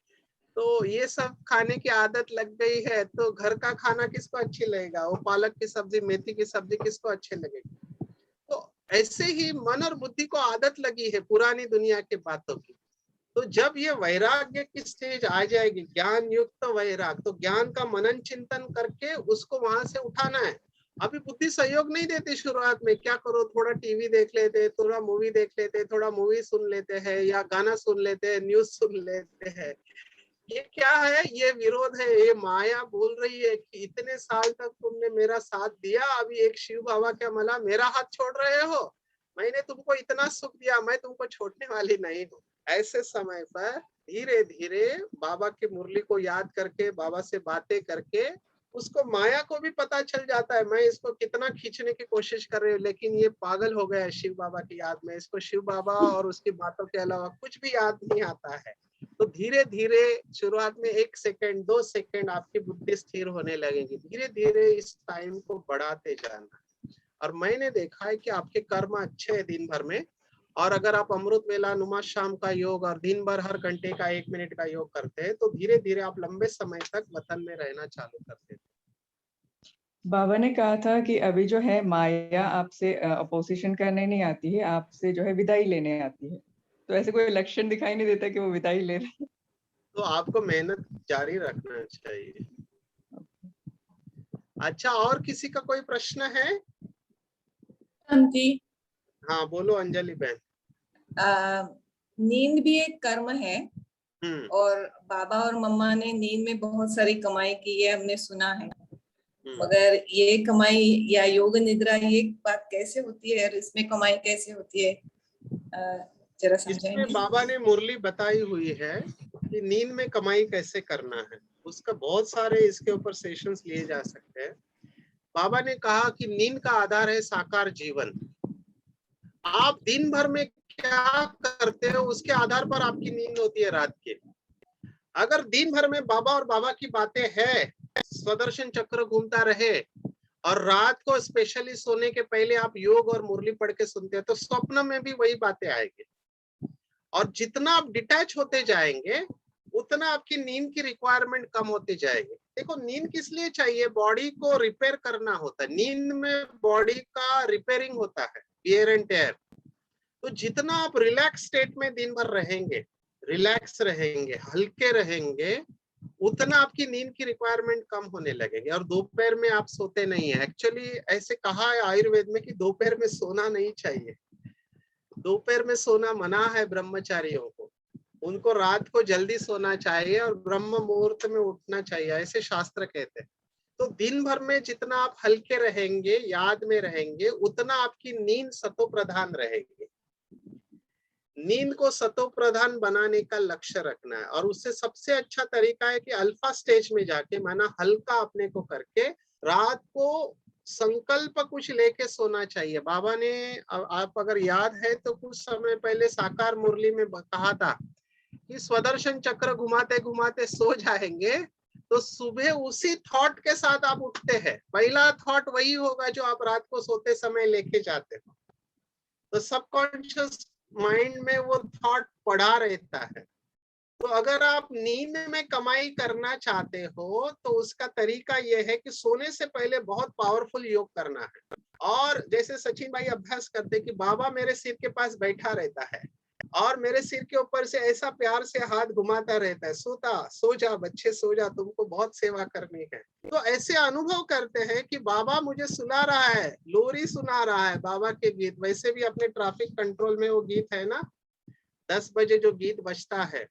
तो ये सब खाने की आदत लग गई है, तो घर का खाना किसको अच्छी लगेगा? वो पालक की सब्जी, मेथी की सब्जी किसको अच्छे लगेगी? तो ऐसे ही मन और बुद्धि को आदत लगी है पुरानी दुनिया के बातों की। तो जब ये वैराग्य की स्टेज आ जाएगी, ज्ञान युक्त वैराग, तो ज्ञान का मनन चिंतन करके उसको वहां से उठाना है। अभी बुद्धि सहयोग नहीं देती शुरुआत में। क्या करो, थोड़ा टीवी देख लेते, थोड़ा मूवी देख लेते, थोड़ा मूवी सुन लेते हैं, या गाना सुन लेते हैं, न्यूज सुन लेते हैं। ये क्या है, ये विरोध है, ये माया बोल रही है कि इतने साल तक तुमने मेरा साथ दिया, अभी एक शिव बाबा क्या मला मेरा हाथ छोड़ रहे हो, मैंने तुमको इतना सुख दिया, मैं तुमको छोड़ने वाली नहीं हूँ। ऐसे समय पर धीरे धीरे बाबा की मुरली को याद करके, बाबा से बातें करके, उसको माया को भी पता चल जाता है मैं इसको कितना खींचने की कोशिश कर रही हूँ, लेकिन ये पागल हो गया है शिव बाबा की याद में, इसको शिव बाबा और उसकी बातों के अलावा कुछ भी याद नहीं आता है। तो धीरे धीरे शुरुआत में 1 सेकंड 2 सेकंड आपकी बुद्धि स्थिर होने लगेगी, धीरे धीरे इस टाइम को बढ़ाते जाना। और मैंने देखा है कि आपके कर्म अच्छे हैं दिन भर में, और अगर आप अमृत वेला, नुमा शाम का योग और दिन भर हर घंटे का 1 मिनट का योग करते हैं, तो धीरे धीरे आप लंबे समय तक वतन में रहना चालू करते हैं। बाबा ने कहा था कि अभी जो है माया आपसे अपोजिशन करने नहीं आती है, आपसे जो है विदाई लेने आती है, तो ऐसे कोई लक्षण दिखाई नहीं देता कि वो विदाई ले रही है। तो आपको मेहनत जारी रखना चाहिए। अच्छा, और किसी का कोई प्रश्न है? जी, हाँ बोलो अंजलि बहन। नींद भी एक कर्म है, और बाबा और मम्मा ने नींद में बहुत सारी कमाई की है, हमने सुना है, मगर ये कमाई या योग निद्रा ये बात कैसे होती है और इसमें कमाई कैसे होती है, जरा समझाएंगे। इसमें बाबा ने मुरली बताई हुई है कि नींद में कमाई कैसे करना है, उसका बहुत सारे इसके ऊपर सेशंस लिए जा सकते हैं। बाबा ने कहा कि नींद का आधार है साकार जीवन। आप दिन भर में क्या करते हो उसके आधार पर आपकी नींद होती है रात की। अगर दिन भर में बाबा और बाबा की बातें है, स्वदर्शन चक्र घूमता रहे, और रात को स्पेशली सोने के पहले आप योग और मुरली पढ़ के सुनते हैं, तो स्वप्न में भी वही बातें आएंगी। और जितना आप डिटैच होते जाएंगे उतना आपकी नींद की रिक्वायरमेंट कम होती जाएगी। देखो नींद किस लिए चाहिए, बॉडी को रिपेयर करना होता है, नींद में बॉडी का रिपेयरिंग होता है, वियर एंड टेयर। तो जितना आप रिलैक्स स्टेट में दिन भर रहेंगे, रिलैक्स रहेंगे, हल्के रहेंगे, उतना आपकी नींद की रिक्वायरमेंट कम होने लगेगी। और दोपहर में आप सोते नहीं है, एक्चुअली ऐसे कहा है आयुर्वेद में कि दोपहर में सोना नहीं चाहिए, दोपहर में सोना मना है ब्रह्मचारियों को, उनको रात को जल्दी सोना चाहिए और ब्रह्म मुहूर्त में उठना चाहिए, ऐसे शास्त्र कहते हैं। तो दिन भर में जितना आप हल्के रहेंगे, याद में रहेंगे, उतना आपकी नींद सतो प्रधान रहेगी। नींद को सतो प्रधान बनाने का लक्ष्य रखना है, और उससे सबसे अच्छा तरीका है कि अल्फा स्टेज में जाके, माना हल्का अपने को करके, रात को संकल्प कुछ लेके सोना चाहिए। बाबा ने, आप अगर याद है तो कुछ समय पहले साकार मुरली में कहा था कि स्वदर्शन चक्र घुमाते घुमाते सो जाएंगे तो सुबह उसी थॉट के साथ आप उठते हैं, पहला थॉट वही होगा जो आप रात को सोते समय लेके जाते हो। तो सबकॉन्शियस माइंड में वो थॉट पड़ा रहता है। तो अगर आप नींद में कमाई करना चाहते हो तो उसका तरीका यह है कि सोने से पहले बहुत पावरफुल योग करना है। और जैसे सचिन भाई अभ्यास करते कि बाबा मेरे सिर के पास बैठा रहता है और मेरे सिर के ऊपर से ऐसा प्यार से हाथ घुमाता रहता है, सो जा बच्चे सो जा, तुमको बहुत सेवा करनी है। तो ऐसे अनुभव करते हैं कि बाबा मुझे सुना रहा है, लोरी सुना रहा है, बाबा के गीत। वैसे भी अपने ट्रैफिक कंट्रोल में वो गीत है ना, 10 बजे जो गीत बजता है,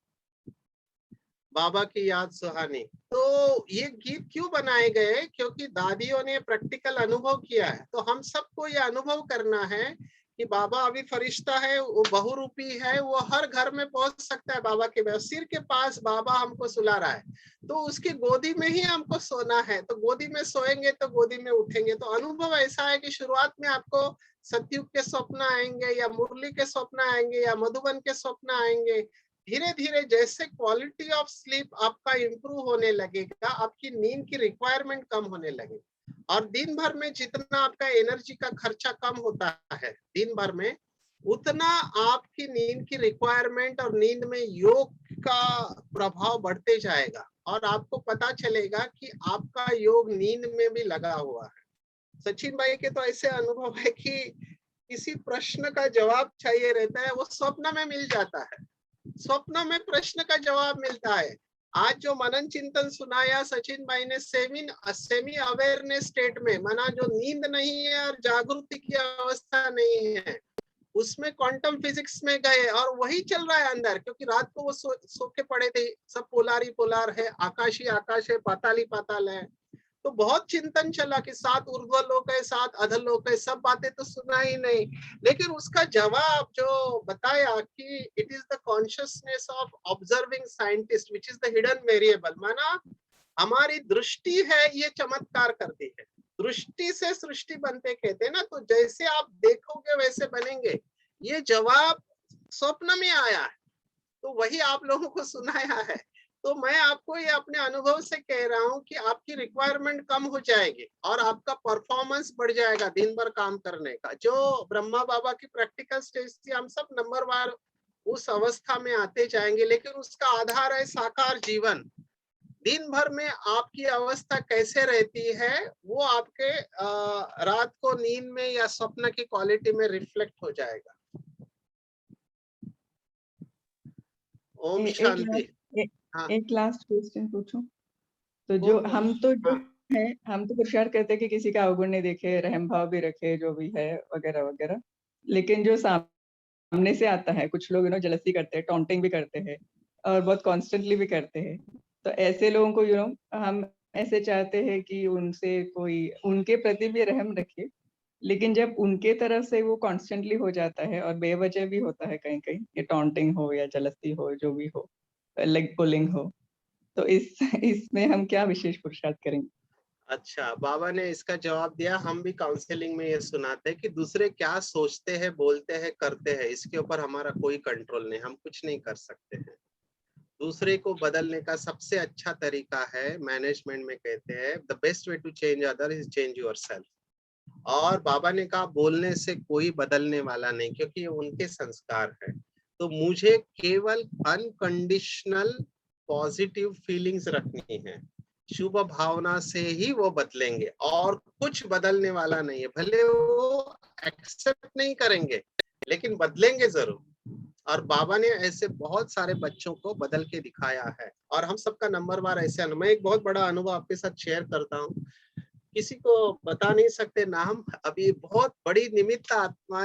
बाबा की याद सुहानी। तो ये गीत क्यों बनाए गए, क्योंकि दादियों ने प्रैक्टिकल अनुभव किया है। तो हम सबको ये अनुभव करना है कि बाबा अभी फरिश्ता है, वो बहुरूपी है, वो हर घर में पहुंच सकता है। बाबा के सिर के पास बाबा हमको सुला रहा है, तो उसकी गोदी में ही हमको सोना है। तो गोदी में सोएंगे तो गोदी में उठेंगे। तो अनुभव ऐसा है कि शुरुआत में आपको सतयुग के स्वप्न आएंगे, या मुरली के स्वप्न आएंगे, या मधुबन के स्वप्न आएंगे। धीरे धीरे जैसे क्वालिटी ऑफ स्लीप आपका इंप्रूव होने लगेगा, आपकी नींद की रिक्वायरमेंट कम होने लगेगी। और दिन भर में जितना आपका एनर्जी का खर्चा कम होता है दिन भर में, उतना आपकी नींद की रिक्वायरमेंट और नींद में योग का प्रभाव बढ़ते जाएगा। और आपको पता चलेगा कि आपका योग नींद में भी लगा हुआ है। सचिन भाई के तो ऐसे अनुभव है कि किसी प्रश्न का जवाब चाहिए रहता है, वो स्वप्न में मिल जाता है, स्वप्न में प्रश्न का जवाब मिलता है। आज जो मनन चिंतन सुनाया सचिन भाई ने, सेमी अवेयरनेस स्टेट में, माना जो नींद नहीं है और जागृति की अवस्था नहीं है, उसमें क्वांटम फिजिक्स में गए और वही चल रहा है अंदर, क्योंकि रात को वो सो के पड़े थे, सब पोलार ही पोलार है, आकाश ही आकाश है, पाताल ही पाताल है। तो बहुत चिंतन चला कि 7 ऊर्ध्व लोक है, 7 अधर लोक है, सब बातें तो सुना ही नहीं। लेकिन उसका जवाब जो बताया कि it is the consciousness of observing scientist which is the hidden variable, माना हमारी दृष्टि है ये चमत्कार करती है। दृष्टि से सृष्टि बनते कहते हैं ना, तो जैसे आप देखोगे वैसे बनेंगे। ये जवाब स्वप्न में आया है, तो वही आप लोगों को सुनाया है। तो मैं आपको ये अपने अनुभव से कह रहा हूँ कि आपकी रिक्वायरमेंट कम हो जाएगी और आपका परफॉर्मेंस बढ़ जाएगा दिन भर काम करने का। जो ब्रह्मा बाबा की प्रैक्टिकल स्टेज थी, हम सब नंबरवार उस अवस्था में आते जाएंगे, लेकिन उसका आधार है साकार जीवन। दिन भर में आपकी अवस्था कैसे रहती है वो आपके रात को नींद में या स्वप्न की क्वालिटी में रिफ्लेक्ट हो जाएगा। ओम शांति। हाँ। एक लास्ट क्वेश्चन पूछूं? तो जो हम तो है, हम तो पुरुषार्थ करते हैं कि किसी का अवगुण नहीं देखे, रहम भाव भी रखे, जो भी है वगैरह वगैरह। लेकिन जो सामने से आता है, कुछ लोग जलसी करते हैं, टॉन्टिंग भी करते हैं और बहुत कॉन्स्टेंटली भी करते हैं। तो ऐसे लोगों को हम ऐसे चाहते हैं कि उनसे कोई उनके प्रति भी रहम रखे, लेकिन जब उनके तरफ से वो कॉन्स्टेंटली हो जाता है और बेवजह भी होता है कहीं कहीं, ये टॉन्टिंग हो या जलसी हो, जो भी हो, लेग पुलिंग हो, तो इसमें हम क्या विशेष पुरुषार्थ करेंगे? अच्छा, बाबा ने इसका जवाब दिया। हम भी काउंसलिंग में ये सुनाते हैं कि दूसरे क्या सोचते हैं, बोलते हैं, करते हैं, इसके ऊपर हमारा कोई कंट्रोल नहीं, हम कुछ नहीं कर सकते हैं। दूसरे को बदलने का सबसे अच्छा तरीका है, मैनेजमेंट में कहते हैं the best way to change other is change yourself. और बाबा ने कहा बोलने से कोई बदलने वाला नहीं, क्योंकि ये उनके संस्कार है। तो मुझे केवल अनकंडीशनल पॉजिटिव फीलिंग्स रखनी है, शुभ भावना से ही वो बदलेंगे और कुछ बदलने वाला नहीं है। भले वो एक्सेप्ट नहीं करेंगे लेकिन बदलेंगे जरूर। और बाबा ने ऐसे बहुत सारे बच्चों को बदल के दिखाया है और हम सबका नंबरवार ऐसे। मैं एक बहुत बड़ा अनुभव आपके साथ शेयर करता हूँ, किसी को बता नहीं सकते नाम। अभी बहुत बड़ी निमित्त आत्मा